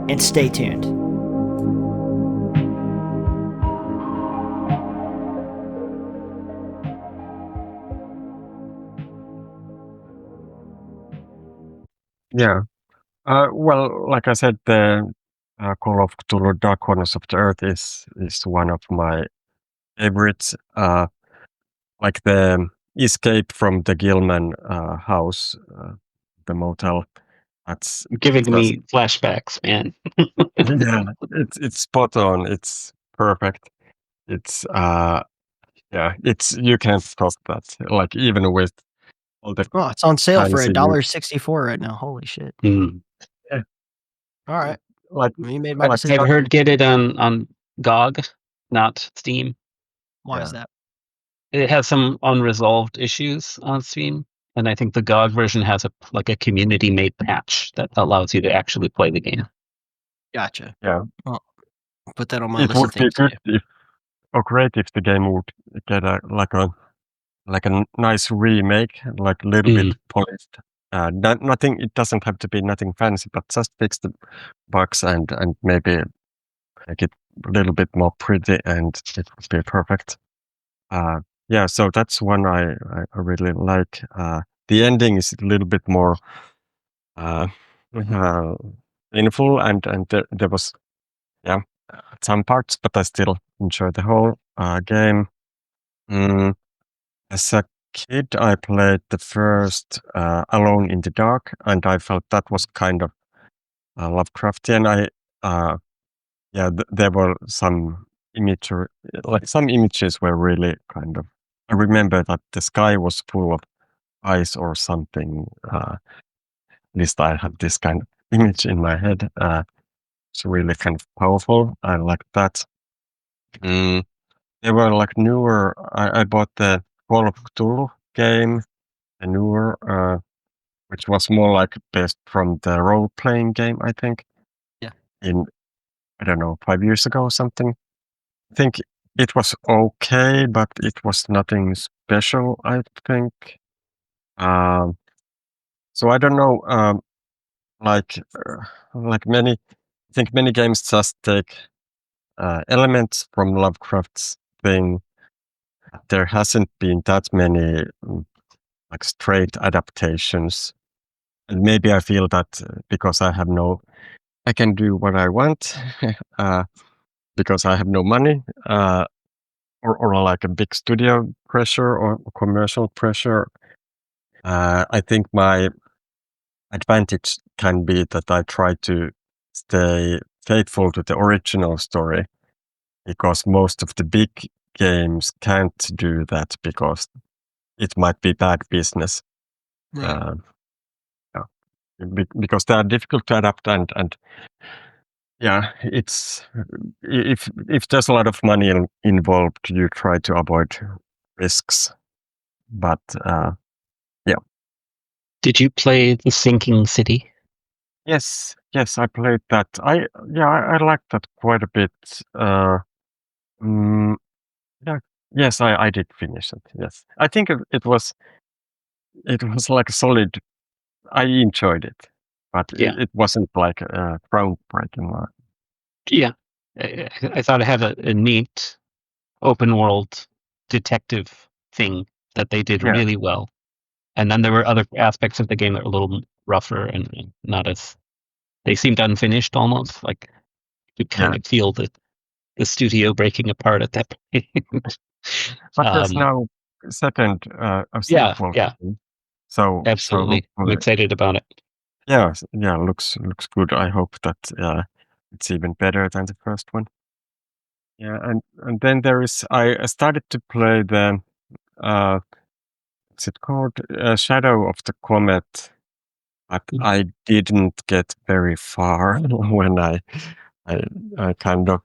and stay tuned. Yeah. Well, like I said, the Call of Cthulhu Dark Corners of the Earth is one of my favorite, like the escape from the Gilman house, the motel. That's Giving just me flashbacks, man. yeah, it's spot on. It's perfect. It's yeah, it's you can't cost that. Like even with all the Oh, it's on sale for fancy $1.64 right now. Holy shit! Mm. yeah, All right, like you made my like decision. I've heard get it on GOG, not Steam. Why is yeah. that? It has some unresolved issues on Steam, and I think the GOG version has a community made patch that allows you to actually play the game. Gotcha. Yeah. Well, put that on my It list would of be things to good do. if or great if the game would get a nice remake, like a little bit Mm. polished. Nothing. It doesn't have to be nothing fancy, but just fix the bugs and maybe make it a little bit more pretty, and it would be perfect. Yeah, so that's one I really like. The ending is a little bit more uh, uh, painful, and there was yeah some parts, but I still enjoy the whole game. Mm, as a kid, I played the first Alone in the Dark, and I felt that was kind of Lovecraftian. Yeah, there were some imagery, like some images were really kind of. I remember that the sky was full of ice or something. At least I had this kind of image in my head. It's really kind of powerful. I like that. Mm, they were like newer. I bought the Call of Cthulhu game, the newer, which was more like based from the role playing game, I think. Yeah. In, I don't know, 5 years ago or something. I think it was okay, but it was nothing special, I think. Um, so I don't know, like, like many, I think many games just take elements from Lovecraft's thing. There hasn't been that many like straight adaptations. And maybe I feel that because I can do what I want because I have no money or like a big studio pressure or commercial pressure. I think my advantage can be that I try to stay faithful to the original story because most of the big games can't do that because it might be bad business. Right. Yeah, because they are difficult to adapt and yeah, it's if there's a lot of money involved, you try to avoid risks. But yeah, Did you play The Sinking City? yes, I played that. I liked that quite a bit. Mm, yeah, yes, I did finish it. Yes, I think it was like a solid. I enjoyed it, but Yeah. it wasn't like groundbreaking. Yeah. I thought it had a neat open world detective thing that they did Yeah, really well. And then there were other aspects of the game that were a little rougher and not as they seemed unfinished almost. Like you kind yeah. of feel the studio breaking apart at that point. But there's um, now second a yeah, sequel. yeah, So absolutely. I'm hopefully, excited about it. yeah, looks good. I hope that it's even better than the first one. Yeah, and then there is I started to play the what's it called Shadow of the Comet, but Mhm. I didn't get very far when I, I kind of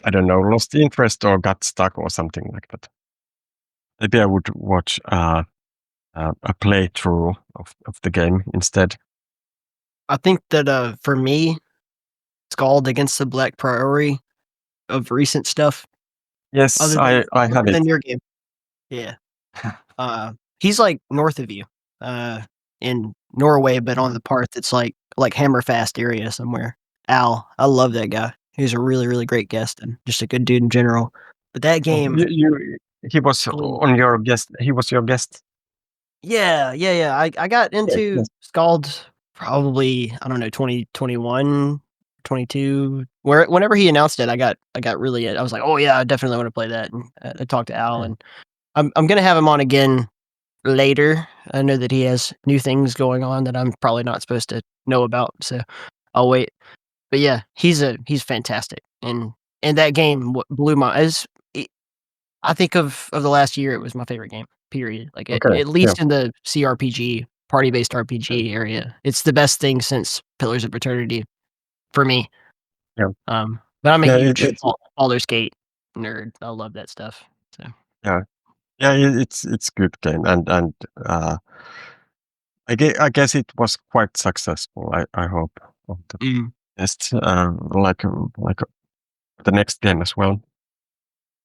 I don't know lost interest or got stuck or something like that. Maybe I would watch a playthrough of the game instead. I think that for me, Scald Against the Black Priority of recent stuff, Yes, other than I have it. your game. Yeah. He's like north of you, in Norway, but on the part that's like Hammerfast area somewhere. Al, I love that guy. He's a really, really great guest and just a good dude in general. But that Oh, game, he was Glee. on your guest. He was your guest. Yeah. I got Yes, into yes. Scald probably, I don't know, 2021, 22. Whenever he announced it, I got really. I was like, oh yeah, I definitely want to play that. And I talked to Al, and I'm gonna have him on again later. I know that he has new things going on that I'm probably not supposed to know about, so I'll wait. But yeah, he's fantastic, and that game blew my eyes. I think of the last year, it was my favorite game. Period. Like at least in the CRPG, party-based RPG area, it's the best thing since Pillars of Eternity for me. Yeah. But I'm a huge Baldur's Gate nerd. I love that stuff. So yeah, it's good game, and I guess it was quite successful. I hope of the best, like the next game as well.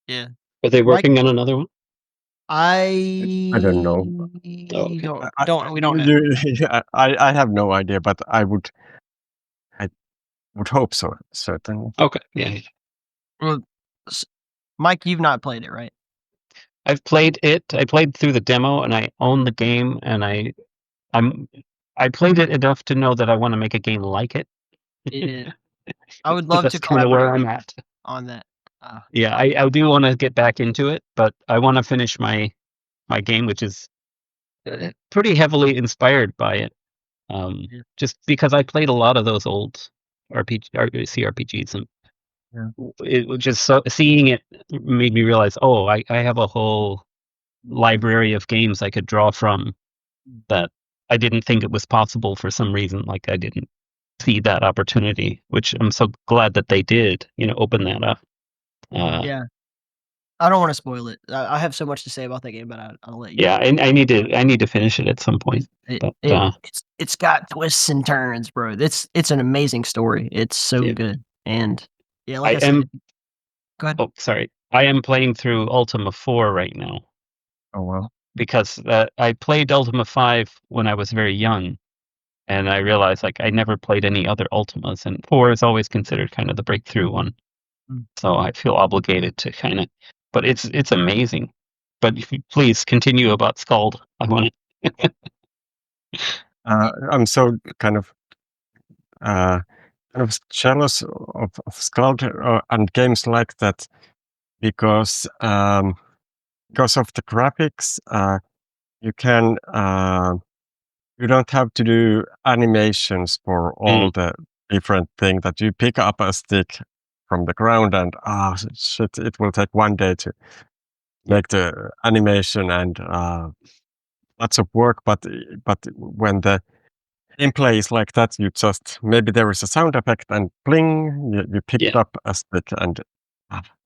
Yeah. Are they working on another one? I don't know. We don't know. I have no idea, but I would hope so, certainly. Okay. Yeah. Well, Mike, you've not played it, right? I've played it. I played through the demo, and I own the game, and I played it enough to know that I want to make a game like it. Yeah. I would love to kind of where I'm at on that. Yeah, I do want to get back into it, but I want to finish my game, which is pretty heavily inspired by it. Just because I played a lot of those old CRPGs, and it was just seeing it made me realize, oh, I have a whole library of games I could draw from that I didn't think it was possible for some reason. Like I didn't see that opportunity, which I'm so glad that they did. Open that up. Yeah, I don't want to spoil it. I have so much to say about that game, but I'll let you. Yeah, and I need to finish it at some point. It's got twists and turns, bro. It's an amazing story. It's so good, and yeah, like I said, go ahead. Oh, sorry. I am playing through Ultima 4 right now. Oh well. Because I played Ultima 5 when I was very young, and I realized like I never played any other Ultimas, and 4 is always considered kind of the breakthrough one. So I feel obligated to kind of, but it's amazing. But if you please continue about Skald. I want to. I'm so kind of jealous of Skald and games like that because of the graphics. You can you don't have to do animations for all the different things that you pick up a stick from the ground and shit, it will take one day to make the animation and lots of work, but when the gameplay is like that, you just maybe there is a sound effect and bling, you picked up a stick, and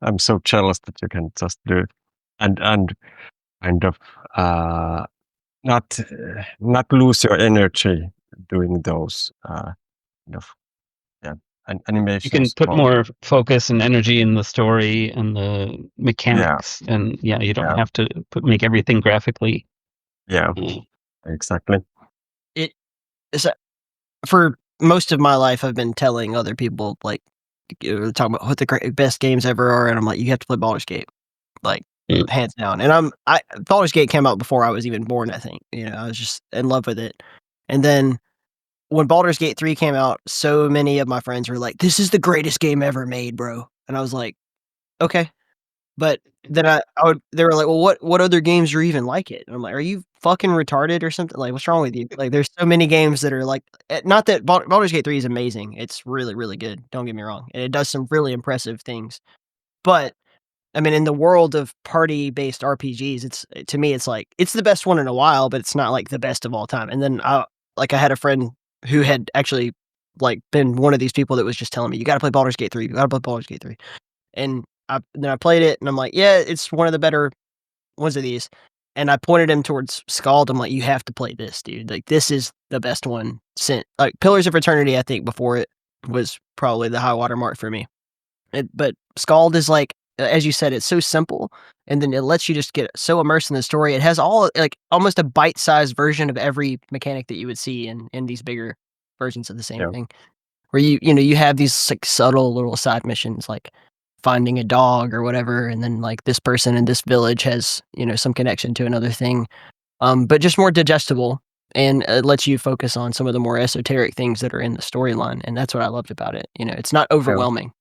I'm so jealous that you can just do it and kind of not lose your energy doing those kind of and animations. You can put more focus and energy in the story and the mechanics, and you don't have to make everything graphically. Yeah, exactly. It is for most of my life. I've been telling other people like talking about what the best games ever are, and I'm like, you have to play Baldur's Gate, like hands down. And Baldur's Gate came out before I was even born. I think I was just in love with it, and then when Baldur's Gate 3 came out, so many of my friends were like, "This is the greatest game ever made, bro." And I was like, "Okay." But then they were like, "Well, what other games are even like it?" And I'm like, "Are you fucking retarded or something? Like, what's wrong with you?" Like, there's so many games that are like, not that Baldur's Gate 3 is amazing. It's really, really good. Don't get me wrong. And it does some really impressive things. But I mean, in the world of party-based RPGs, to me, it's like, it's the best one in a while, but it's not like the best of all time. And then I had a friend who had actually like been one of these people that was just telling me, you got to play Baldur's Gate 3. You got to play Baldur's Gate 3. And then I played it and I'm like, yeah, it's one of the better ones of these. And I pointed him towards Skald. I'm like, you have to play this, dude. Like, this is the best one since like Pillars of Eternity. I think before it was probably the high water mark for me. But Skald is like, as you said, it's so simple, and then it lets you just get so immersed in the story. It has all like almost a bite-sized version of every mechanic that you would see in these bigger versions of the same thing. Where you have these like subtle little side missions like finding a dog or whatever, and then like this person in this village has some connection to another thing, but just more digestible. and it lets you focus on some of the more esoteric things that are in the storyline, and that's what I loved about it. It's not overwhelming.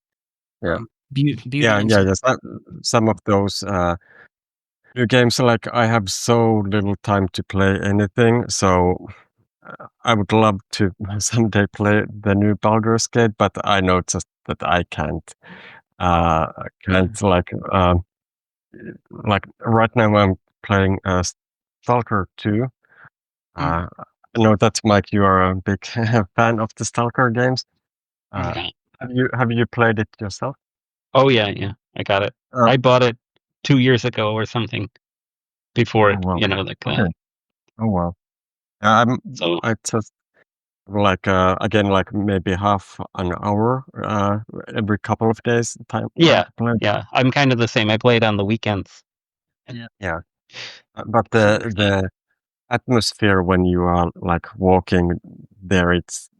Yeah. Beauty Yeah, and yeah, yes. Some of those new games, like I have so little time to play anything, so I would love to someday play the new Baldur's Gate, but I know just that I can't. Like right now I'm playing Stalker 2. I know that Mike, you are a big fan of the Stalker games. Yeah. Have you played it yourself? Oh yeah. I got it. I bought it 2 years ago or something. Before it, well, like okay. Oh wow. I just like again like maybe half an hour every couple of days time. Yeah, to play. yeah. I'm kind of the same. I play it on the weekends. Yeah. But the atmosphere when you are like walking there, it's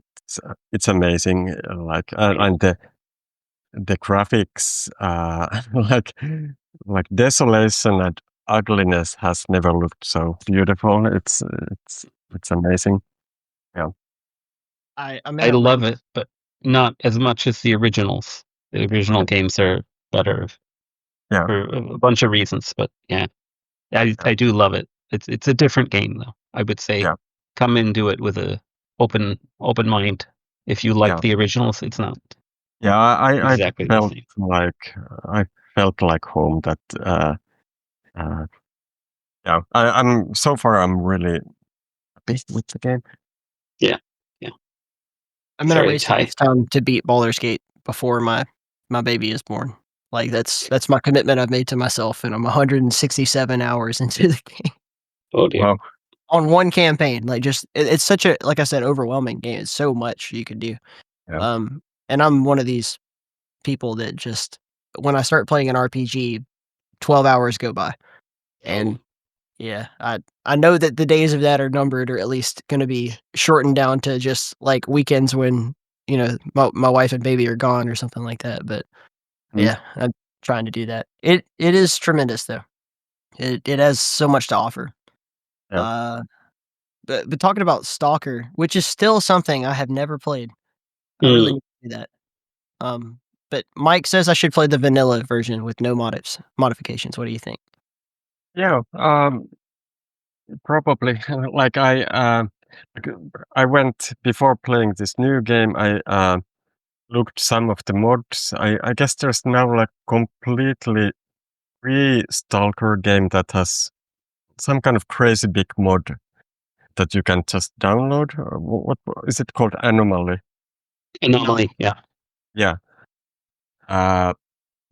amazing. And the graphics, like desolation and ugliness has never looked so beautiful. It's amazing. Yeah. I I love it, but not as much as the originals. The original games are better Yeah. for a bunch of reasons, but yeah, I do love it. It's a different game though. I would say come into it with a open mind. If you like the originals, it's not. Yeah, I exactly the felt same. like I felt like home. That yeah, I'm so far I'm really happy with the game. Yeah. I'm gonna Sorry, waste enough time to beat Baldur's Gate before my baby is born. Like that's my commitment I've made to myself, and I'm 167 hours into the game Oh dear. Wow. on one campaign. Like it's such a, like I said, overwhelming game. It's so much you could do. Yeah. And I'm one of these people that just when I start playing an RPG, 12 hours go by, and yeah, I know that the days of that are numbered, or at least going to be shortened down to just like weekends when my wife and baby are gone or something like that. But yeah, I'm trying to do that. It is tremendous though. It has so much to offer. Yeah. But talking about Stalker, which is still something I have never played. I really need to do that. But Mike says I should play the vanilla version with no modifications. What do you think? Yeah. Probably. Like I went before playing this new game. I looked some of the mods. I guess there's now like completely free Stalker game that has some kind of crazy big mod that you can just download. What is it called? Anomaly. Anomaly, yeah. Yeah.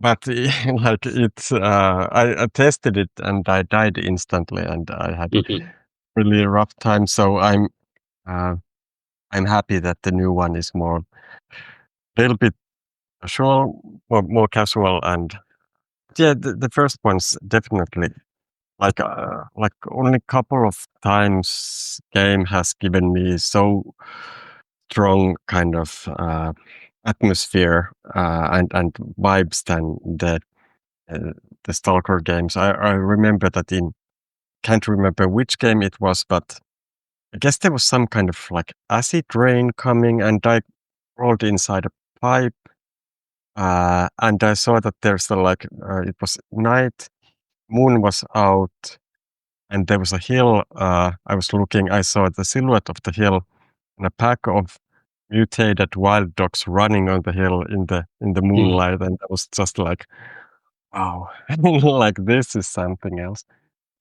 But like it's I tested it and I died instantly and I had really rough time. So I'm happy that the new one is a little bit casual, more casual, and yeah, the first one's definitely like only a couple of times game has given me so strong kind of atmosphere and vibes than the Stalker games. I remember that can't remember which game it was, but I guess there was some kind of like acid rain coming, and I rolled inside a pipe, and I saw that there's it was night, moon was out, and there was a hill. I was looking, I saw the silhouette of the hill, and a pack of mutated wild dogs running on the hill in the moonlight, and I was just like, wow, like this is something else.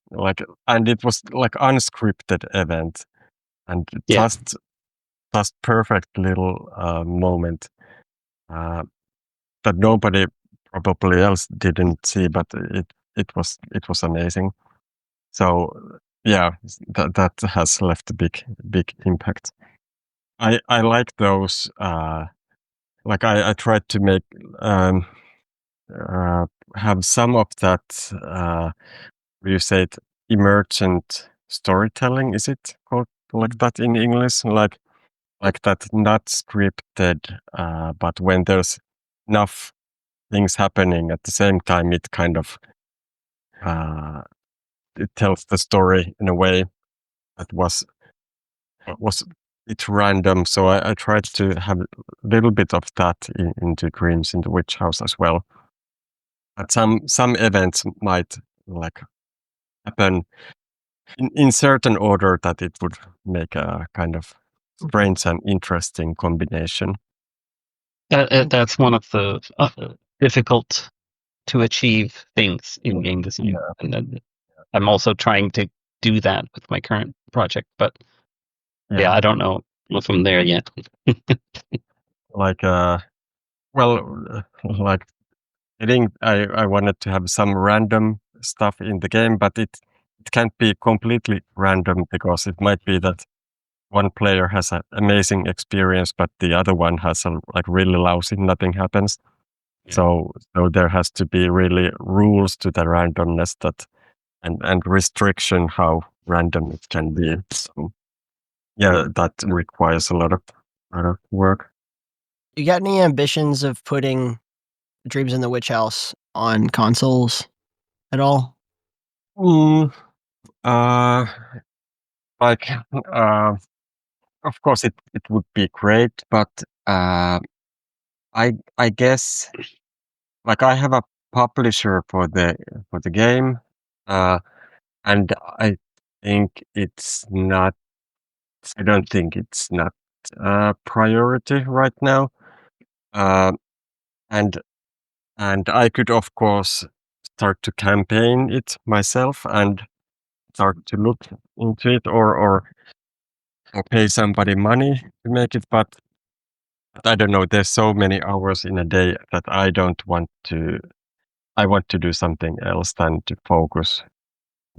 Like, and it was like unscripted event, and just perfect little moment that nobody probably else didn't see, but it was amazing. So yeah, that has left a big impact. I like those. Like I tried to make have some of that. You say it, emergent storytelling. Is it called like that in English? Like that, not scripted, but when there's enough things happening at the same time, it kind of it tells the story in a way that was was it random. So I tried to have a little bit of that into Dreams in the Witch House as well. But some events might like happen in certain order that it would make a kind of strange and interesting combination. That's one of the difficult to achieve things in game design, and then I'm also trying to do that with my current project. But yeah, I don't know if I'm there yet. Like like I think I wanted to have some random stuff in the game, but it can't be completely random because it might be that one player has an amazing experience, but the other one has a like really lousy, nothing happens. So there has to be really rules to the randomness that and restriction how random it can be. So yeah, that requires a lot of work. You got any ambitions of putting Dreams in the Witch House on consoles at all? Like of course it would be great, but I guess like I have a publisher for the game, and I think it's not. I don't think it's not a priority right now. And I could of course start to campaign it myself and start to look into it or pay somebody money to make it, but I don't know. There's so many hours in a day that I don't want to. I want to do something else than to focus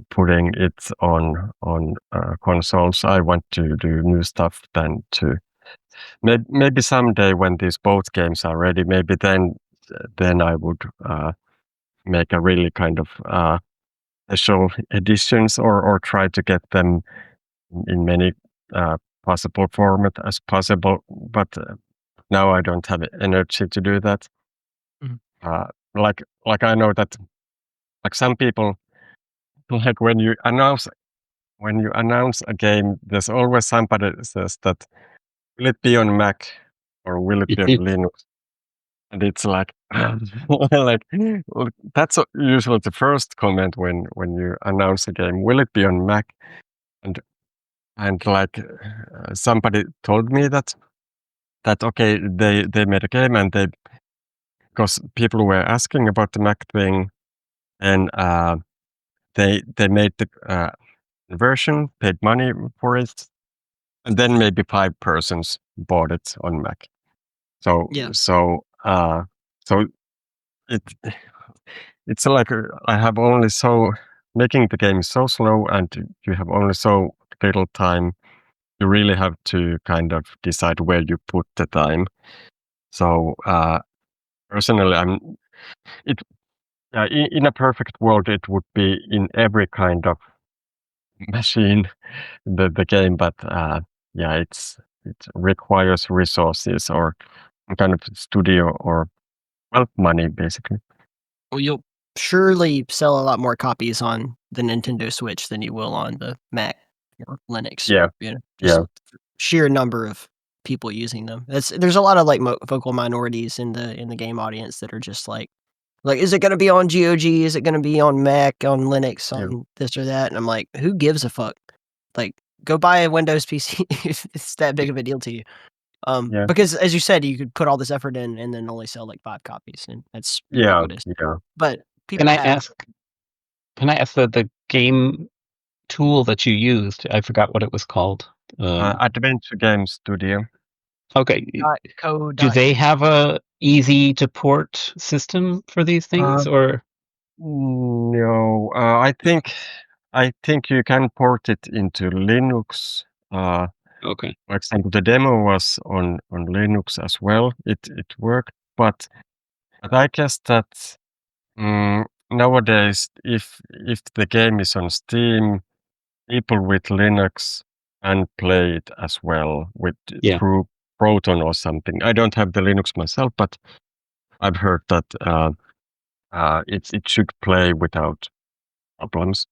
putting it on consoles. I want to do new stuff than to maybe someday when these both games are ready. Maybe then I would make a really kind of special editions or try to get them in many possible format as possible. But now I don't have energy to do that. Like I know that like some people, like when you announce a game, there's always somebody that says that will it be on Mac or will it be on Linux? And it's like like that's usually the first comment when you announce a game. Will it be on Mac? And like somebody told me that okay, they made a game and because people were asking about the Mac thing, and they made the version, paid money for it, and then maybe 5 persons bought it on Mac. So so it's like I have only making the game is so slow, and you have only so little time. You really have to kind of decide where you put the time. So personally, in a perfect world, it would be in every kind of machine, the game, but it requires resources or kind of studio or money basically. Well, you'll surely sell a lot more copies on the Nintendo Switch than you will on the Mac or Linux. Yeah, just sheer number of people using them. There's a lot of like vocal minorities in the game audience that are just like, is it going to be on GOG? Is it going to be on Mac, on Linux, on this or that? And I'm like, who gives a fuck? Like, go buy a Windows PC if it's that big of a deal to you. Because as you said, you could put all this effort in and then only sell like 5 copies, and that's ubiquitous. But people Can I ask the game tool that you used? I forgot what it was called. Adventure Game Studio. Okay. Do they have a easy to port system for these things, or? No, I think you can port it into Linux. Okay. For example, the demo was on Linux as well. It worked, but I guess that nowadays, if the game is on Steam, people with Linux can play it as well through Proton or something. I don't have the Linux myself, but I've heard that it should play without problems.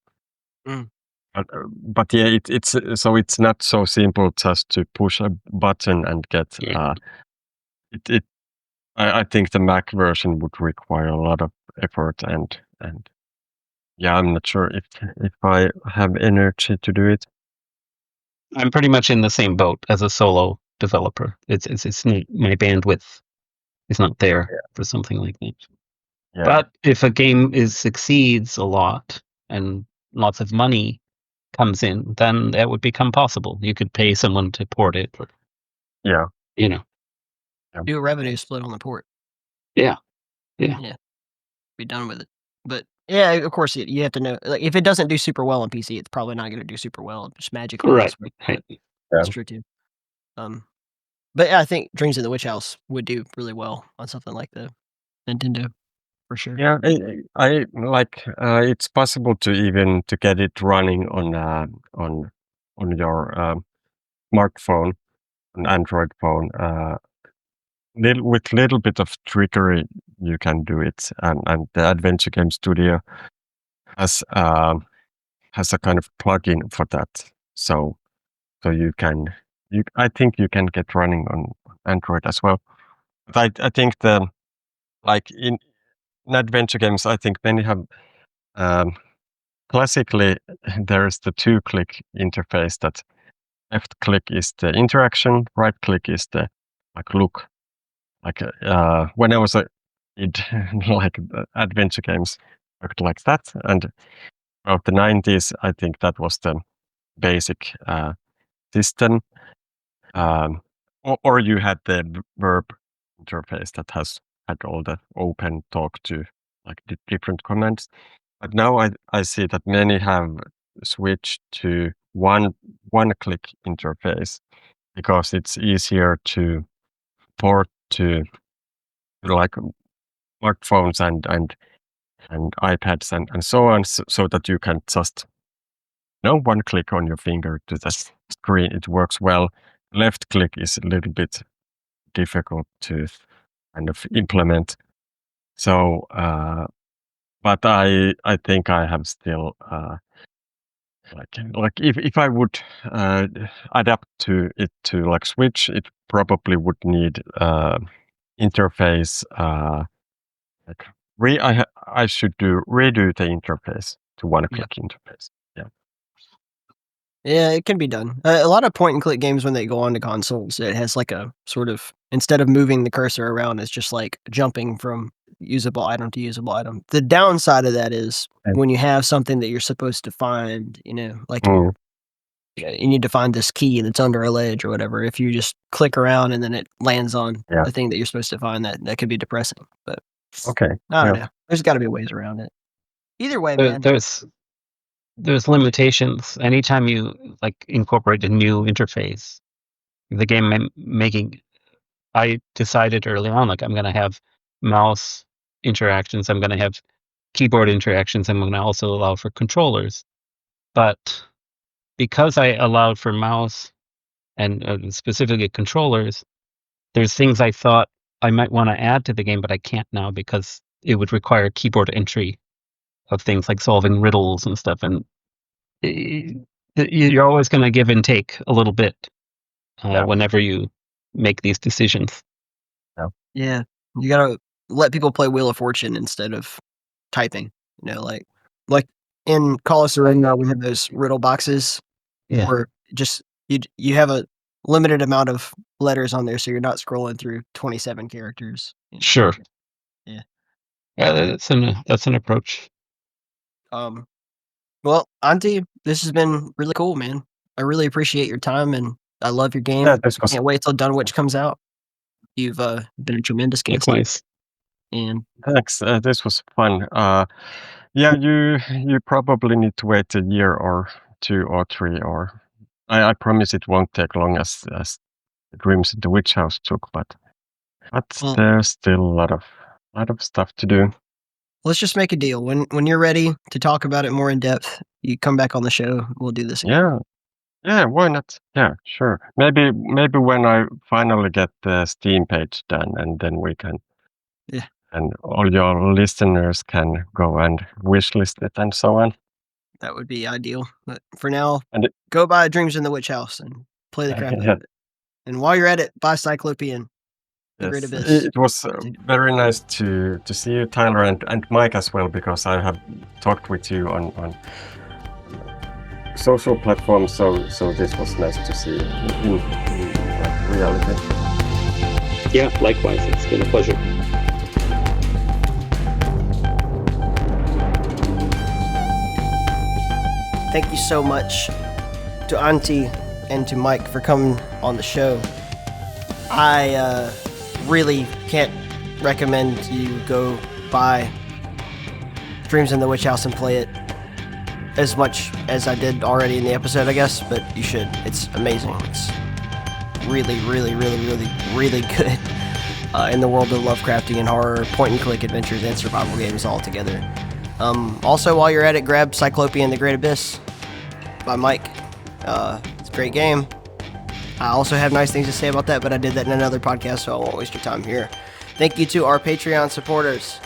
But yeah, it's so it's not so simple just to push a button and get Yeah. it. I think the Mac version would require a lot of effort and yeah, I'm not sure if I have energy to do it. I'm pretty much in the same boat as a solo developer. It's not, my bandwidth is not there for something like that. Yeah. But if a game succeeds a lot and lots of money comes in, then that would become possible. You could pay someone to port it, or, Yeah. you know. Do a revenue split on the port. Yeah. Be done with it. But yeah, of course, you have to know. Like, if it doesn't do super well on PC, it's probably not going to do super well just magically. Right. Right. That's true too. But yeah, I think Dreams of the Witch House would do really well on something like the Nintendo, for sure. Yeah, I like it's possible to even to get it running on your smartphone, an Android phone. With little bit of trickery, you can do it, and the Adventure Game Studio has a kind of plugin for that. So you can I think you can get running on Android as well. But I think like in adventure games, I think many have classically there's the 2-click interface that left click is the interaction, right click is the like look. Like when I was a kid, like adventure games worked like that, and of the 90s, I think that was the basic system. Or you had the verb interface that had all the open talk to like the different commands. But now I see that many have switched to one click interface because it's easier to port to like smartphones and iPads and so on, so that you can just one click on your finger to the screen. It works well. Left click is a little bit difficult to kind of implement. So, but I think I have still like if I would adapt to it to like Switch, it probably would need interface like I should redo the interface to one-click interface. Yeah, it can be done. A lot of point and click games, when they go onto consoles, it has like a sort of, instead of moving the cursor around, it's just like jumping from usable item to usable item. The downside of that is when you have something that you're supposed to find, like you need to find this key that's under a ledge or whatever. If you just click around and then it lands on the thing that you're supposed to find, that could be depressing. But okay, I don't know. There's got to be ways around it. Either way, man. There's limitations. Anytime you like incorporate a new interface, the game making, I decided early on, like I'm going to have mouse interactions, I'm going to have keyboard interactions, I'm going to also allow for controllers. But because I allowed for mouse and specifically controllers, there's things I thought I might want to add to the game, but I can't now because it would require keyboard entry of things like solving riddles and stuff. And you're always going to give and take a little bit whenever you make these decisions. Yeah, you gotta let people play Wheel of Fortune instead of typing. Like in Call of Surrender, we have those riddle boxes where just you have a limited amount of letters on there, so you're not scrolling through 27 characters. Sure. Yeah. Yeah, that's an approach. Well, Antti, this has been really cool, man. I really appreciate your time, and I love your game. Can't wait till Dunwich comes out. You've been a tremendous guest. Likewise. And thanks. This was fun. Yeah, you probably need to wait a year or 2 or 3, or I promise it won't take long as Dreams of the Witch House took, but there's still a lot of stuff to do. Let's just make a deal. When you're ready to talk about it more in depth, you come back on the show. We'll do this again. Yeah, why not? Yeah, sure. Maybe when I finally get the Steam page done, and then we can. Yeah. And all your listeners can go and wishlist it and so on. that would be ideal. But for now, And go buy Dreams in the Witch House and play the crap out yeah, of it. And while you're at it, buy Cyclopean, The Great yes, Abyss. it was very nice to see you, Tyler, and Mike as well, because I have talked with you on social platforms. So this was nice to see in like, reality. Yeah, likewise. It's been a pleasure. Thank you so much to Antti and to Mike for coming on the show. I really can't recommend you go buy Dreams in the Witch House and play it as much as I did already in the episode, I guess, but you should. It's amazing. It's really, really, really, really, really good in the world of Lovecraftian horror, point-and-click adventures, and survival games all together. Also, while you're at it, grab Cyclopean: The Great Abyss by Mike. It's a great game. I also have nice things to say about that, but I did that in another podcast, so I won't waste your time here. Thank you to our Patreon supporters.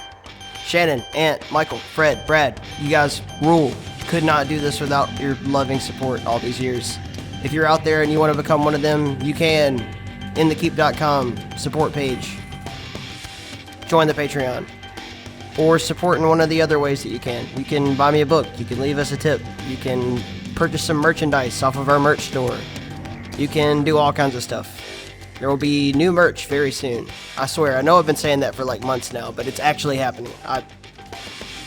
Shannon, Ant, Michael, Fred, Brad, you guys rule. Could not do this without your loving support all these years. If you're out there and you want to become one of them, you can. InTheKeep.com support page. Join the Patreon. Or support in one of the other ways that you can. You can buy me a book. You can leave us a tip. You can purchase some merchandise off of our merch store. You can do all kinds of stuff. There will be new merch very soon. I swear, I know I've been saying that for like months now, but it's actually happening.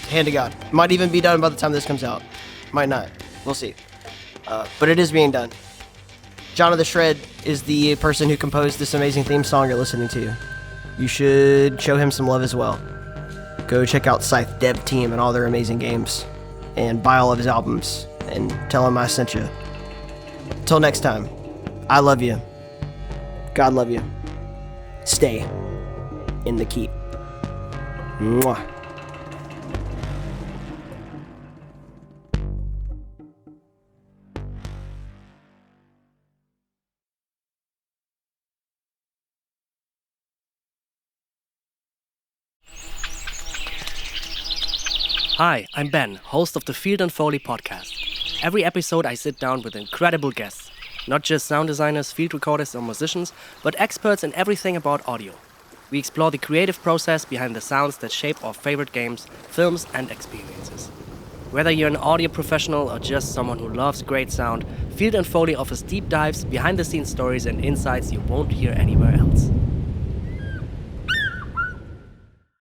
Hand to God. Might even be done by the time this comes out. Might not. We'll see. But it is being done. John of the Shred is the person who composed this amazing theme song you're listening to. You should show him some love as well. Go check out Scythe Dev Team and all their amazing games. And buy all of his albums. And tell him I sent you. Till next time, I love you. God love you. Stay in the keep. Mwah. Hi, I'm Ben, host of the Field and Foley podcast. Every episode I sit down with incredible guests, not just sound designers, field recorders or musicians, but experts in everything about audio. We explore the creative process behind the sounds that shape our favorite games, films and experiences. Whether you're an audio professional or just someone who loves great sound, Field and Foley offers deep dives, behind the scenes stories and insights you won't hear anywhere else.